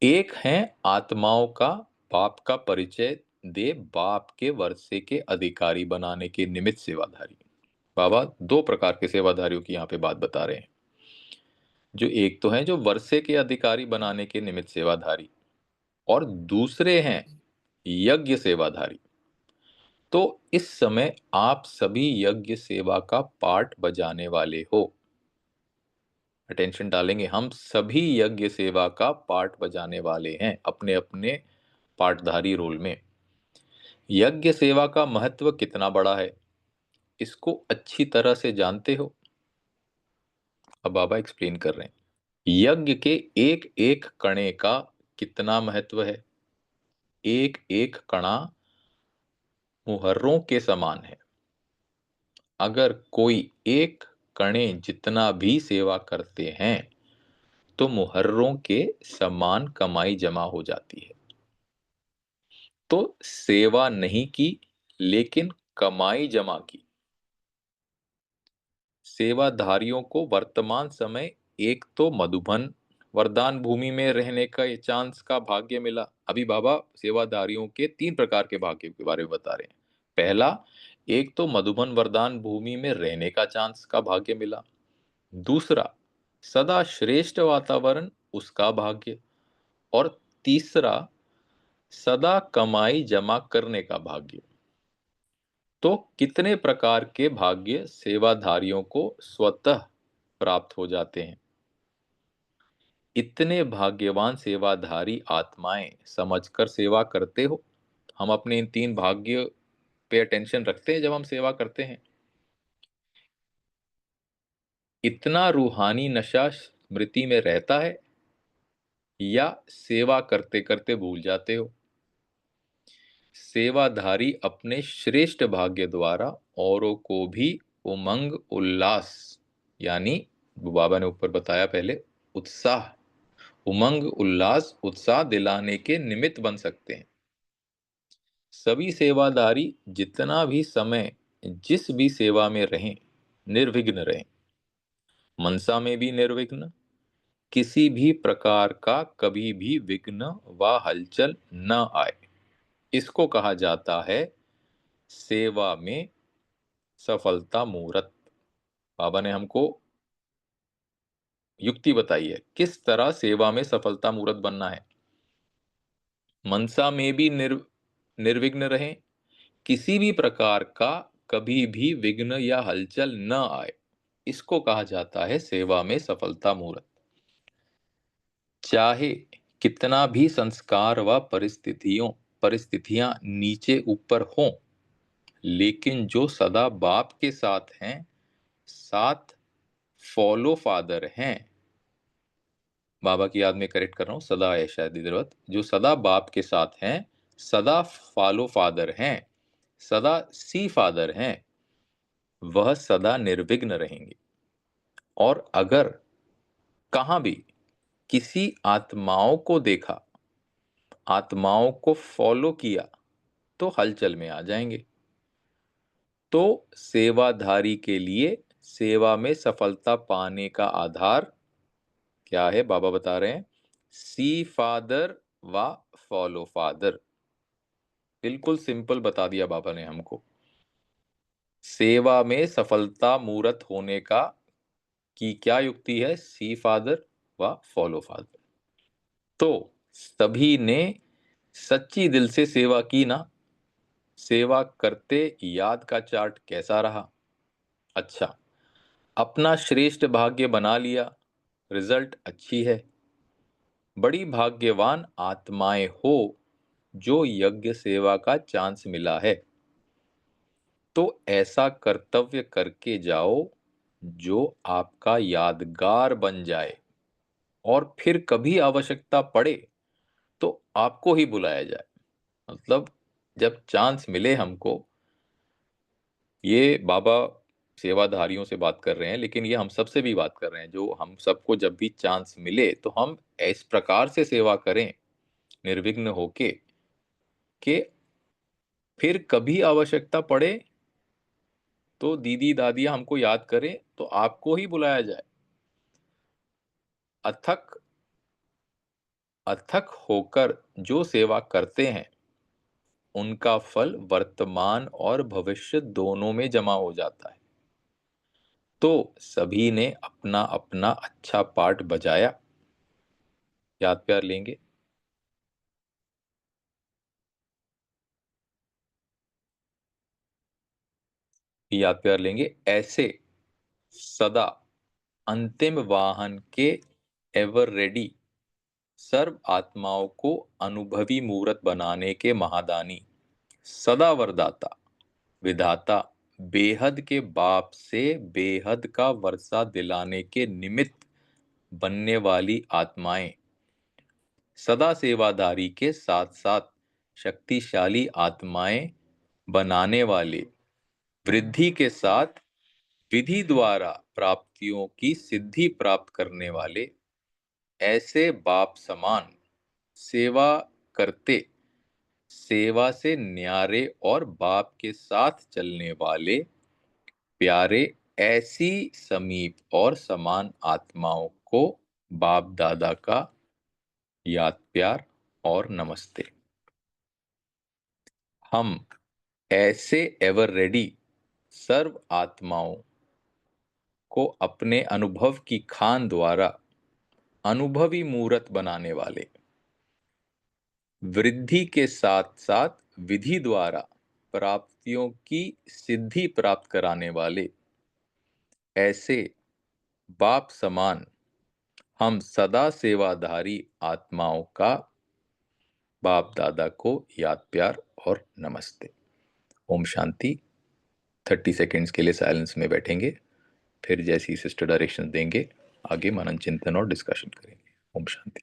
एक है आत्माओं का बाप का परिचय दे, बाप के वर्षे के अधिकारी बनाने के निमित्त सेवाधारी। बाबा दो प्रकार के सेवाधारियों की यहाँ पे बात बता रहे हैं। जो एक तो है जो वर्षे के अधिकारी बनाने के निमित्त सेवाधारी, और दूसरे हैं यज्ञ सेवाधारी। तो इस समय आप सभी यज्ञ सेवा का पार्ट बजाने वाले हो। अटेंशन डालेंगे, हम सभी यज्ञ सेवा का पार्ट बजाने वाले हैं अपने अपने पार्टधारी रोल में। यज्ञ सेवा का महत्व कितना बड़ा है इसको अच्छी तरह से जानते हो। अब बाबा एक्सप्लेन कर रहे हैं, यज्ञ के एक एक कणे का कितना महत्व है। एक एक कणा मुहर्रों के समान है। अगर कोई एक कणे जितना भी सेवा करते हैं तो मुहर्रों के समान कमाई जमा हो जाती है। तो सेवा नहीं की लेकिन कमाई जमा की। सेवाधारियों को वर्तमान समय एक तो मधुबन वरदान भूमि में रहने का ये चांस का भाग्य मिला। अभी बाबा सेवाधारियों के तीन प्रकार के भाग्य के बारे में बता रहे हैं। पहला, एक तो मधुबन वरदान भूमि में रहने का चांस का भाग्य मिला। दूसरा, सदा श्रेष्ठ वातावरण उसका भाग्य। और तीसरा, सदा कमाई जमा करने का भाग्य। तो कितने प्रकार के भाग्य सेवाधारियों को स्वतः प्राप्त हो जाते हैं। इतने भाग्यवान सेवाधारी आत्माएं समझकर सेवा करते हो। हम अपने इन तीन भाग्य पे अटेंशन रखते हैं जब हम सेवा करते हैं। इतना रूहानी नशा स्मृति में रहता है या सेवा करते करते भूल जाते हो। सेवाधारी अपने श्रेष्ठ भाग्य द्वारा औरों को भी उमंग उल्लास, यानी बाबा ने ऊपर बताया पहले, उत्साह, उमंग उल्लास उत्साह दिलाने के निमित्त बन सकते हैं। सभी सेवादारी जितना भी समय जिस भी सेवा में रहें, निर्विघ्न रहें। मनसा में भी निर्विघ्न, किसी भी प्रकार का कभी भी विघ्न व हलचल न आए। इसको कहा जाता है सेवा में सफलता मुहूर्त। बाबा ने हमको युक्ति बताई है किस तरह सेवा में सफलता मुहूर्त बनना है। मनसा में भी निर्विघ्न रहें, किसी भी प्रकार का कभी भी विघ्न या हलचल न आए। इसको कहा जाता है सेवा में सफलता मुहूर्त। चाहे कितना भी संस्कार व परिस्थितियां नीचे ऊपर हों, लेकिन जो सदा बाप के साथ हैं, साथ फॉलो फादर हैं। बाबा की याद में करेक्ट कर रहा हूं, सदा है शायद इधर, जो सदा बाप के साथ हैं, सदा फॉलो फादर हैं, सदा सी फादर हैं, वह सदा निर्विघ्न रहेंगे। और अगर कहां भी किसी आत्माओं को देखा, आत्माओं को फॉलो किया, तो हलचल में आ जाएंगे। तो सेवाधारी के लिए सेवा में सफलता पाने का आधार क्या है? बाबा बता रहे हैं, सी फादर व फॉलो फादर। बिल्कुल सिंपल बता दिया बाबा ने हमको। सेवा में सफलता मूर्त होने का की क्या युक्ति है? सी फादर व फॉलो फादर। तो सभी ने सच्ची दिल से सेवा की ना? सेवा करते याद का चार्ट कैसा रहा? अच्छा, अपना श्रेष्ठ भाग्य बना लिया, रिजल्ट अच्छी है। बड़ी भाग्यवान आत्माएं हो जो यज्ञ सेवा का चांस मिला है। तो ऐसा कर्तव्य करके जाओ जो आपका यादगार बन जाए, और फिर कभी आवश्यकता पड़े तो आपको ही बुलाया जाए। मतलब जब चांस मिले हमको, ये बाबा सेवाधारियों से बात कर रहे हैं, लेकिन ये हम सबसे भी बात कर रहे हैं, जो हम सबको जब भी चांस मिले तो हम इस प्रकार से सेवा करें, निर्विघ्न होके, कि फिर कभी आवश्यकता पड़े तो दीदी दादियां हमको याद करें तो आपको ही बुलाया जाए। अथक अथक होकर जो सेवा करते हैं, उनका फल वर्तमान और भविष्य दोनों में जमा हो जाता है। तो सभी ने अपना अपना अच्छा पार्ट बजाया। याद प्यार लेंगे। याद प्यार लेंगे ऐसे सदा अंतिम वाहन के एवर रेडी सर्व आत्माओं को अनुभवी मूर्त बनाने के महादानी, सदा वरदाता, विधाता, बेहद के बाप से बेहद का वर्षा दिलाने के निमित्त बनने वाली आत्माएं, सदा सेवादारी के साथ साथ शक्तिशाली आत्माएं बनाने वाले, वृद्धि के साथ विधि द्वारा प्राप्तियों की सिद्धि प्राप्त करने वाले, ऐसे बाप समान सेवा करते, सेवा से न्यारे और बाप के साथ चलने वाले प्यारे, ऐसी समीप और समान आत्माओं को बाप दादा का याद प्यार और नमस्ते। हम ऐसे एवर रेडी सर्व आत्माओं को अपने अनुभव की खान द्वारा अनुभवी मूर्त बनाने वाले, वृद्धि के साथ साथ विधि द्वारा प्राप्तियों की सिद्धि प्राप्त कराने वाले, ऐसे बाप समान हम सदा सेवाधारी आत्माओं का बाप दादा को याद प्यार और नमस्ते। ओम शांति। 30 सेकेंड्स के लिए साइलेंस में बैठेंगे, फिर जैसी सिस्टर डायरेक्शन देंगे आगे मनन चिंतन और डिस्कशन करेंगे। ओम शांति।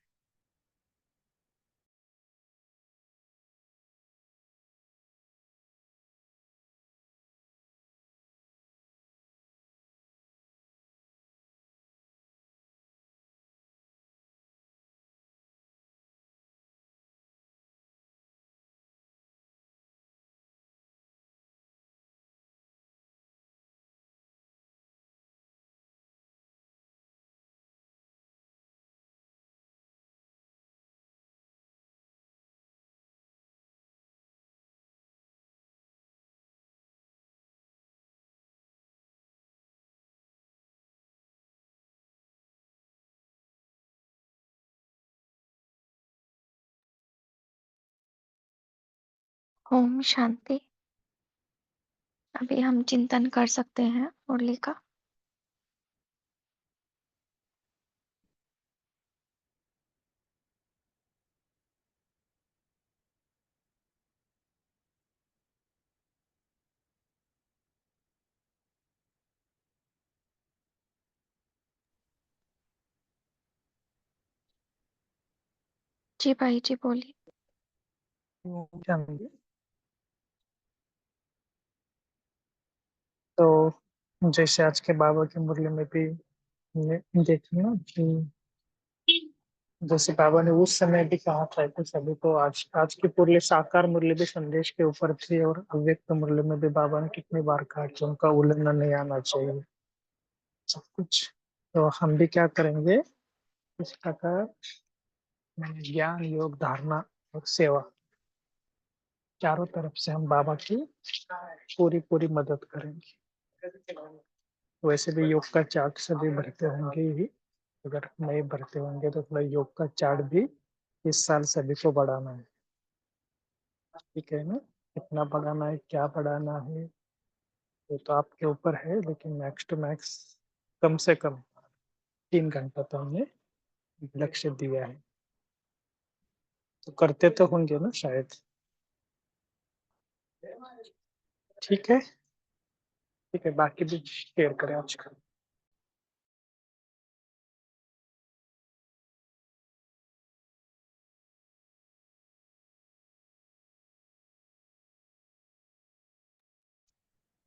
ओम शांति। अभी हम चिंतन कर सकते हैं मुरली का। जी भाई जी बोलिए। जानेंगे। तो जैसे आज के बाबा की मुरली में भी हमने देखा ना कि जैसे बाबा ने उस समय भी कहा था कि सभी को आज आज की मुरली साकार मुरली भी संदेश के ऊपर थी, और अव्यक्त मुरली में भी बाबा ने कितनी बार कहा कि उनका उल्लंघन नहीं आना चाहिए सब कुछ। तो हम भी क्या करेंगे इस प्रकार, ज्ञान योग धारणा और सेवा चारों तरफ से हम बाबा की पूरी पूरी मदद करेंगे। वैसे भी योग का चार्ट सभी भरते होंगे ही, अगर नहीं भरते होंगे तो थोड़ा योग का चार्ट भी इस साल सभी को बढ़ाना है। ठीक है ना, कितना बढ़ाना है क्या बढ़ाना है वो तो आपके ऊपर है, लेकिन मैक्स टू मैक्स कम से कम 3 घंटा तो हमने लक्ष्य दिया है। तो करते तो होंगे ना शायद। ठीक है, ठीक है, बाकी भी शेयर करें आजकल।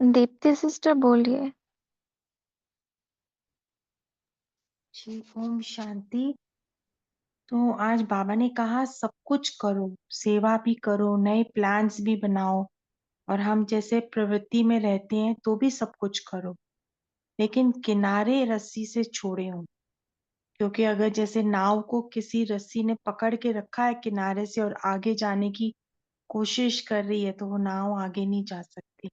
दीप्ति सिस्टर बोलिए। जी ओम शांति। तो आज बाबा ने कहा सब कुछ करो, सेवा भी करो, नए प्लान्स भी बनाओ, और हम जैसे प्रवृत्ति में रहते हैं तो भी सब कुछ करो, लेकिन किनारे रस्सी से छोड़े हो। क्योंकि अगर जैसे नाव को किसी रस्सी ने पकड़ के रखा है किनारे से और आगे जाने की कोशिश कर रही है तो वो नाव आगे नहीं जा सकती।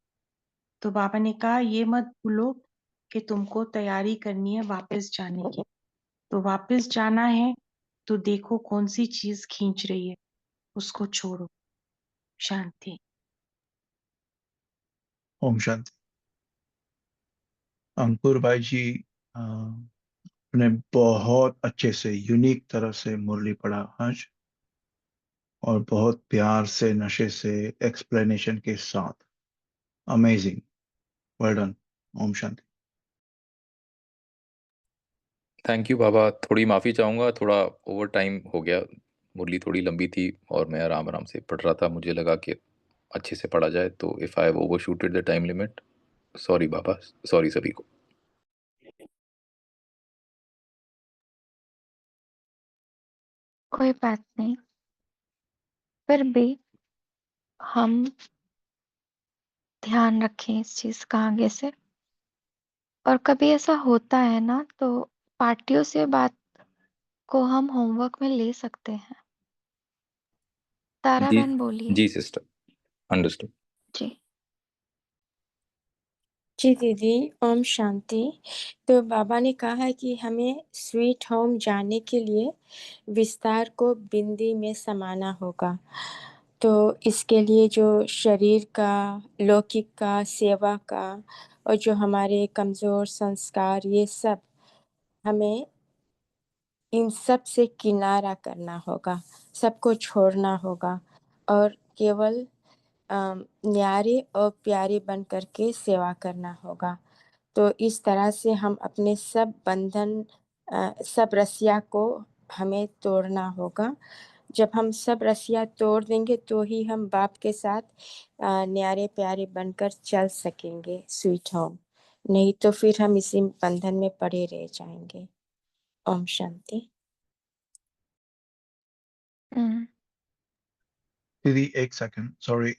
तो बाबा ने कहा ये मत भूलो कि तुमको तैयारी करनी है वापस जाने की। तो वापस जाना है तो देखो कौन सी चीज खींच रही है, उसको छोड़ो। शांति। ओम शांति। अंकुर भाई जी ने बहुत अच्छे से यूनिक तरह से मुरली पढ़ा आज, और बहुत प्यार से नशे से एक्सप्लेनेशन के साथ। Amazing, well done. ओम शांति। थैंक यू बाबा। थोड़ी माफ़ी चाहूँगा, थोड़ा ओवर टाइम हो गया, मुरली थोड़ी लंबी थी और मैं आराम आराम से पढ़ रहा था, मुझे लगा कि अच्छे से पढ़ा जाए, तो if I have over shooted the time limit, sorry Baba, sorry सभी को। कोई बात नहीं, फिर भी हम ध्यान रखें इस चीज का आगे से। और कभी ऐसा होता है ना तो पार्टियों से बात को हम होमवर्क में ले सकते हैं। तारा जी, बहन बोलिए। जी सिस्टर, अंडरस्टूड। जी। जी दीदी, ओम शांति। तो बाबा ने कहा है कि हमें स्वीट होम जाने के लिए विस्तार को बिंदी में समाना होगा। तो इसके लिए जो शरीर का, लौकिक का, सेवा का और जो हमारे कमज़ोर संस्कार, ये सब हमें इन सब से किनारा करना होगा, सबको छोड़ना होगा और केवल न्यारे और प्यारे बन करके सेवा करना होगा। तो इस तरह से हम अपने सब बंधन, सब रस्सियाँ को हमें तोड़ना होगा। जब हम सब रस्सियाँ तोड़ देंगे तो ही हम बाप के साथ न्यारे प्यारे बनकर चल सकेंगे स्वीट होम। नहीं तो फिर हम इसी बंधन में पड़े रह जाएंगे। ओम शांति। हम्म। दीदी एक सेकंड, सॉरी।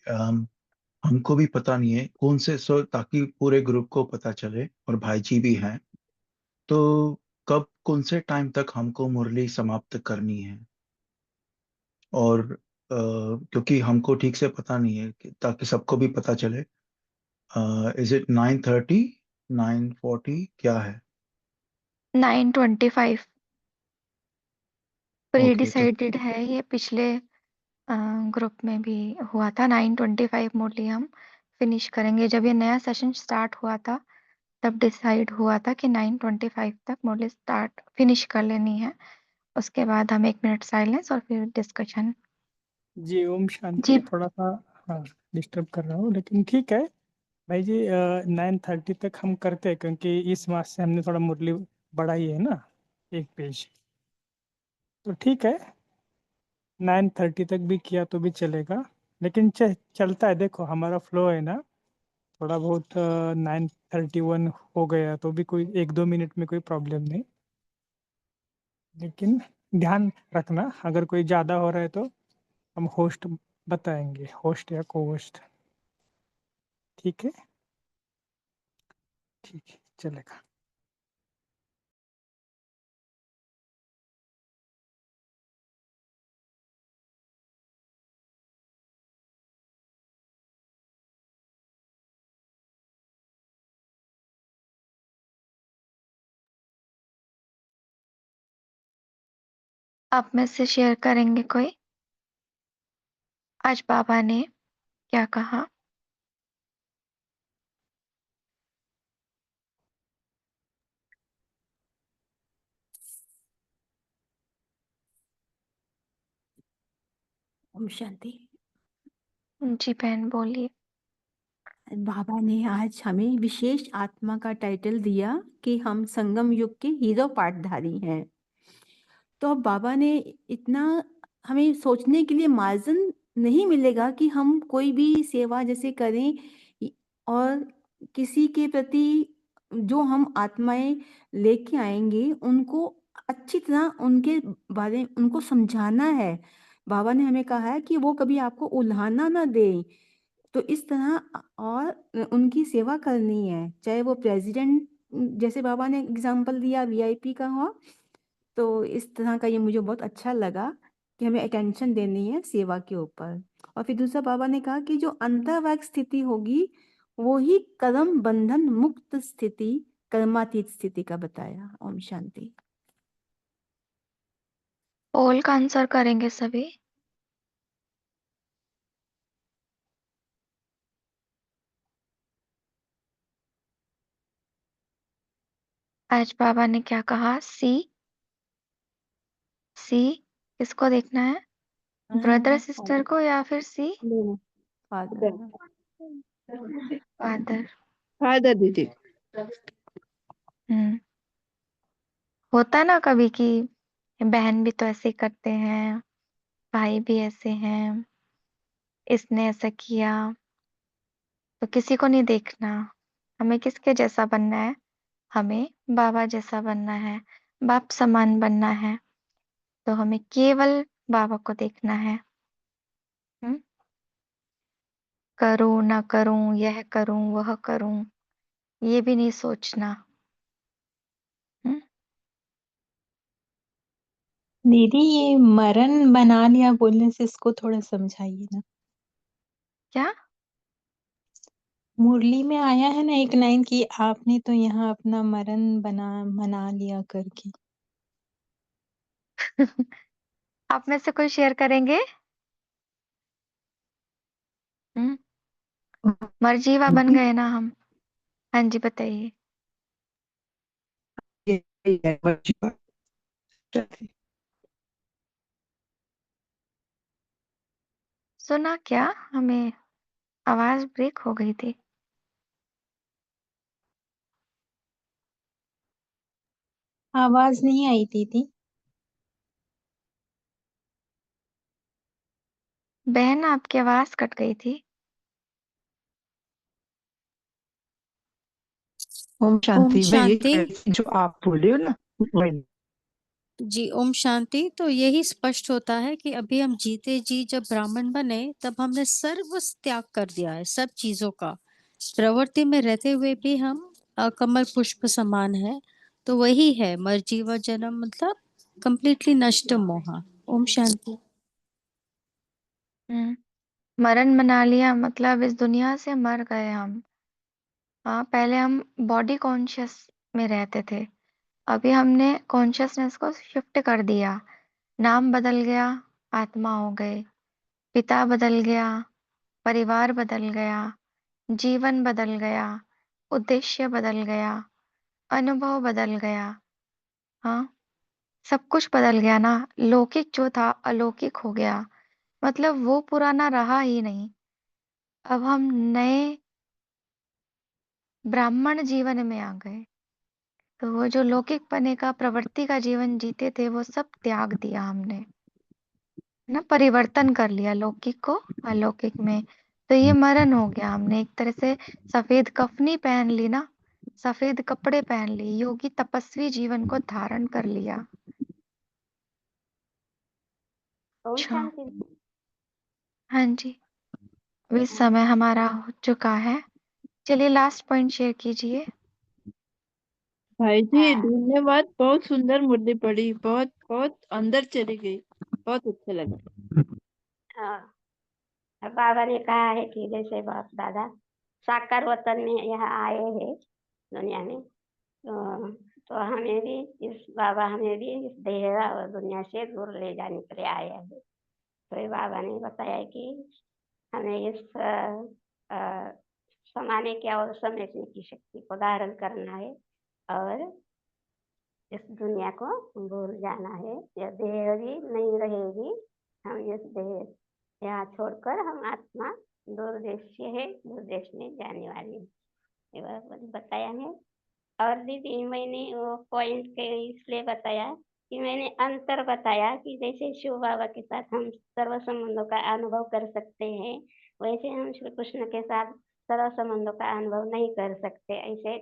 हमको भी पता नहीं है कौन से सो, ताकि पूरे ग्रुप को पता चले और भाई जी भी हैं, तो कब कौन से टाइम तक हमको मुरली समाप्त करनी है? और क्योंकि हमको ठीक से पता नहीं है ताकि सबको भी पता चले। इज इट 9:30, 9:40, क्या है? 9:25 प्री ओके तो डिसाइडेड है, ये पिछले ग्रुप में भी हुआ था। 9:25 मोडली हम फिनिश करेंगे। जब ये नया सेशन स्टार्ट हुआ था तब डिसाइड हुआ था कि 9:25 तक मोडली स्टार्ट फिनिश कर लेनी है। उसके बाद हम 1 मिनट साइलेंस और फिर डिस्कशन। जी ओम जी। शांति। थोड़ा सा हाँ डिस्टर्ब कर रहा हूँ, लेकिन ठीक है भाई जी। 9:30 तक हम करते हैं, क्योंकि इस मास से हमने थोड़ा मुरली बढ़ाई है ना, 1 पेज। तो ठीक है, 9:30 तक भी किया तो भी चलेगा, लेकिन चलता है। देखो हमारा फ्लो है ना, थोड़ा बहुत 9:31 हो गया तो भी कोई 1-2 मिनट में कोई प्रॉब्लम नहीं। लेकिन ध्यान रखना, अगर कोई ज़्यादा हो रहा है तो हम होस्ट बताएंगे, होस्ट या को होस्ट। ठीक है, ठीक है, चलेगा। आप में से शेयर करेंगे कोई? आज बाबा ने क्या कहा? ओम शांति। जी बहन बोलिए। बाबा ने आज हमें विशेष आत्मा का टाइटल दिया कि हम संगम युग के हीरो पाठधारी हैं। तो अब बाबा ने इतना हमें सोचने के लिए मार्जिन नहीं मिलेगा कि हम कोई भी सेवा जैसे करें और किसी के प्रति जो हम आत्माएं लेके आएंगे उनको अच्छी तरह उनके बारे उनको समझाना है। बाबा ने हमें कहा है कि वो कभी आपको उल्हाना ना दे, तो इस तरह और उनकी सेवा करनी है, चाहे वो प्रेसिडेंट जैसे बाबा ने एग्जाम्पल दिया वीआईपी का हो। तो इस तरह का ये मुझे बहुत अच्छा लगा कि हमें अटेंशन देनी है सेवा के ऊपर। और फिर दूसरा बाबा ने कहा कि जो अंतर्वाक स्थिति होगी वो ही कर्म बंधन मुक्त स्थिति, कर्मातीत स्थिति का बताया। ओम शांति। पोल का आंसर करेंगे सभी? आज बाबा ने क्या कहा? सी किसको देखना है? ब्रदर सिस्टर को या फिर सी फादर फादर? फादर दीदी। होता ना कभी कि बहन भी तो ऐसे करते हैं, भाई भी ऐसे हैं, इसने ऐसा किया, तो किसी को नहीं देखना। हमें किसके जैसा बनना है? हमें बाबा जैसा बनना है, बाप समान बनना है। तो हमें केवल बाबा को देखना है। हम्म? करूं ना करूं, यह करूं वह करूं, ये भी नहीं सोचना। हम्म? दीदी ये मरण बना लिया बोलने से इसको थोड़ा समझाइए ना। क्या? मुरली में आया है ना एक लाइन की, आपने तो यहाँ अपना मरण मना लिया करके। आप में से कोई शेयर करेंगे? हम्म? मर्जीवा बन गए ना हम। हाँ जी बताइए। सुना क्या? हमें आवाज ब्रेक हो गई थी। आवाज नहीं आई दीदी। बहन आपकी आवाज कट गई थी। ओम शांति। मैं यही शांति। कह रही थी, जो आप बोले हो ना वही। जी ओम शांति। तो यही स्पष्ट होता है कि अभी हम जीते जी जब ब्राह्मण बने तब हमने सर्व त्याग कर दिया है, सब चीजों का। प्रवृत्ति में रहते हुए भी हम कमल पुष्प समान है। तो वही है मर्जी व जन्म, मतलब कंप्लीटली नष्ट मोह। ओम शांति। मरण मना लिया मतलब इस दुनिया से मर गए हम। हाँ, पहले हम बॉडी कॉन्शियस में रहते थे, अभी हमने कॉन्शियसनेस को शिफ्ट कर दिया। नाम बदल गया, आत्मा हो गए। पिता बदल गया, परिवार बदल गया, जीवन बदल गया, उद्देश्य बदल गया, अनुभव बदल गया। हाँ, सब कुछ बदल गया ना। लौकिक जो था अलौकिक हो गया, मतलब वो पुराना रहा ही नहीं। अब हम नए ब्राह्मण जीवन में आ गए। तो वो जो लौकिक पने का प्रवृत्ति का जीवन जीते थे वो सब त्याग दिया हमने। ना परिवर्तन कर लिया लौकिक को अलौकिक में। तो ये मरण हो गया, हमने एक तरह से सफेद कफनी पहन ली ना, सफेद कपड़े पहन लिए, योगी तपस्वी जीवन को धारण कर लिया। ओम अच्छा, शांति। हाँ जी, अभी समय हमारा हो चुका है। चलिए लास्ट पॉइंट शेयर कीजिए। भाई जी हाँ धन्यवाद, बहुत सुंदर मुरली पड़ी, बहुत बहुत अंदर चली गई, बहुत अच्छा लगा। हाँ, अब बाबा ने कहा है कि जैसे बाप दादा साकार वतन में यहाँ आए हैं दुनिया में, तो हमें भी इस बाबा हमें भी इस देह और दुनिया से दूर ले जाने के लिए आए हैं। तो ये बाबा ने बताया कि हमें इस समाने की और समेटने की शक्ति को धारण करना है और इस दुनिया को भूल जाना है। यह देह भी नहीं रहेगी, हम इस देह यहाँ छोड़कर हम आत्मा दूर देश से है, दूर देश में जाने वाली है, ये बाबा ने बताया है। और दीदी मैंने वो पॉइंट के इसलिए बताया कि मैंने अंतर बताया कि जैसे शिव बाबा के साथ हम सर्व संबंधों का अनुभव कर सकते हैं, वैसे हम श्री कृष्ण के साथ सर्व संबंधों का अनुभव नहीं कर सकते। ऐसे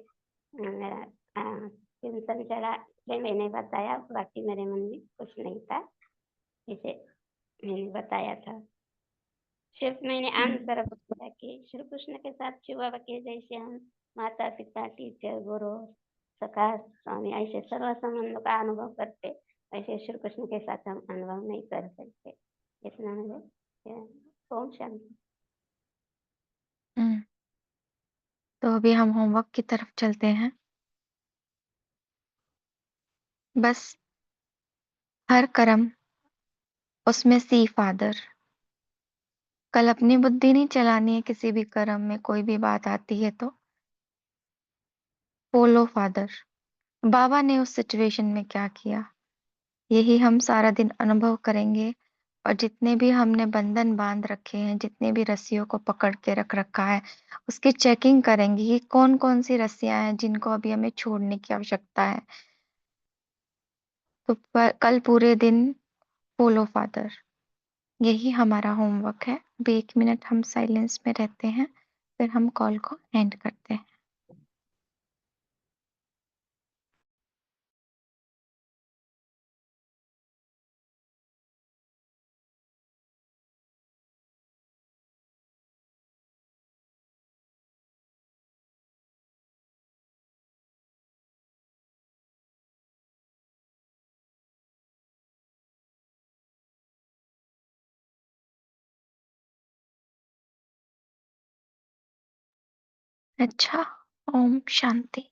मेरा चिंतन चला, इसलिए मैंने बताया, बाकी मेरे मन में कुछ नहीं था, इसे मैंने बताया था। सिर्फ मैंने अंतर बताया कि श्री कृष्ण के साथ शिव बाबा के जैसे हम माता पिता टीचर गुरु सखा स्वामी ऐसे सर्व संबंधों का अनुभव करते, ऐसे श्री कृष्ण के साथ हम अनुभव नहीं कर सकते। इतना मुझे ओम शांति। हम्म, तो अभी हम होमवर्क की तरफ चलते हैं। बस हर कर्म उसमें सी फादर, कल अपनी बुद्धि नहीं चलानी है, किसी भी कर्म में कोई भी बात आती है तो फॉलो फादर। बाबा ने उस सिचुएशन में क्या किया, यही हम सारा दिन अनुभव करेंगे। और जितने भी हमने बंधन बांध रखे हैं, जितने भी रस्सियों को पकड़ के रख रखा है, उसकी चेकिंग करेंगे कि कौन कौन सी रस्सियां हैं जिनको अभी हमें छोड़ने की आवश्यकता है। तो कल पूरे दिन फॉलो फादर, यही हमारा होमवर्क है। अभी 1 मिनट हम साइलेंस में रहते हैं, फिर हम कॉल को एंड करते हैं। अच्छा, ओम शांति।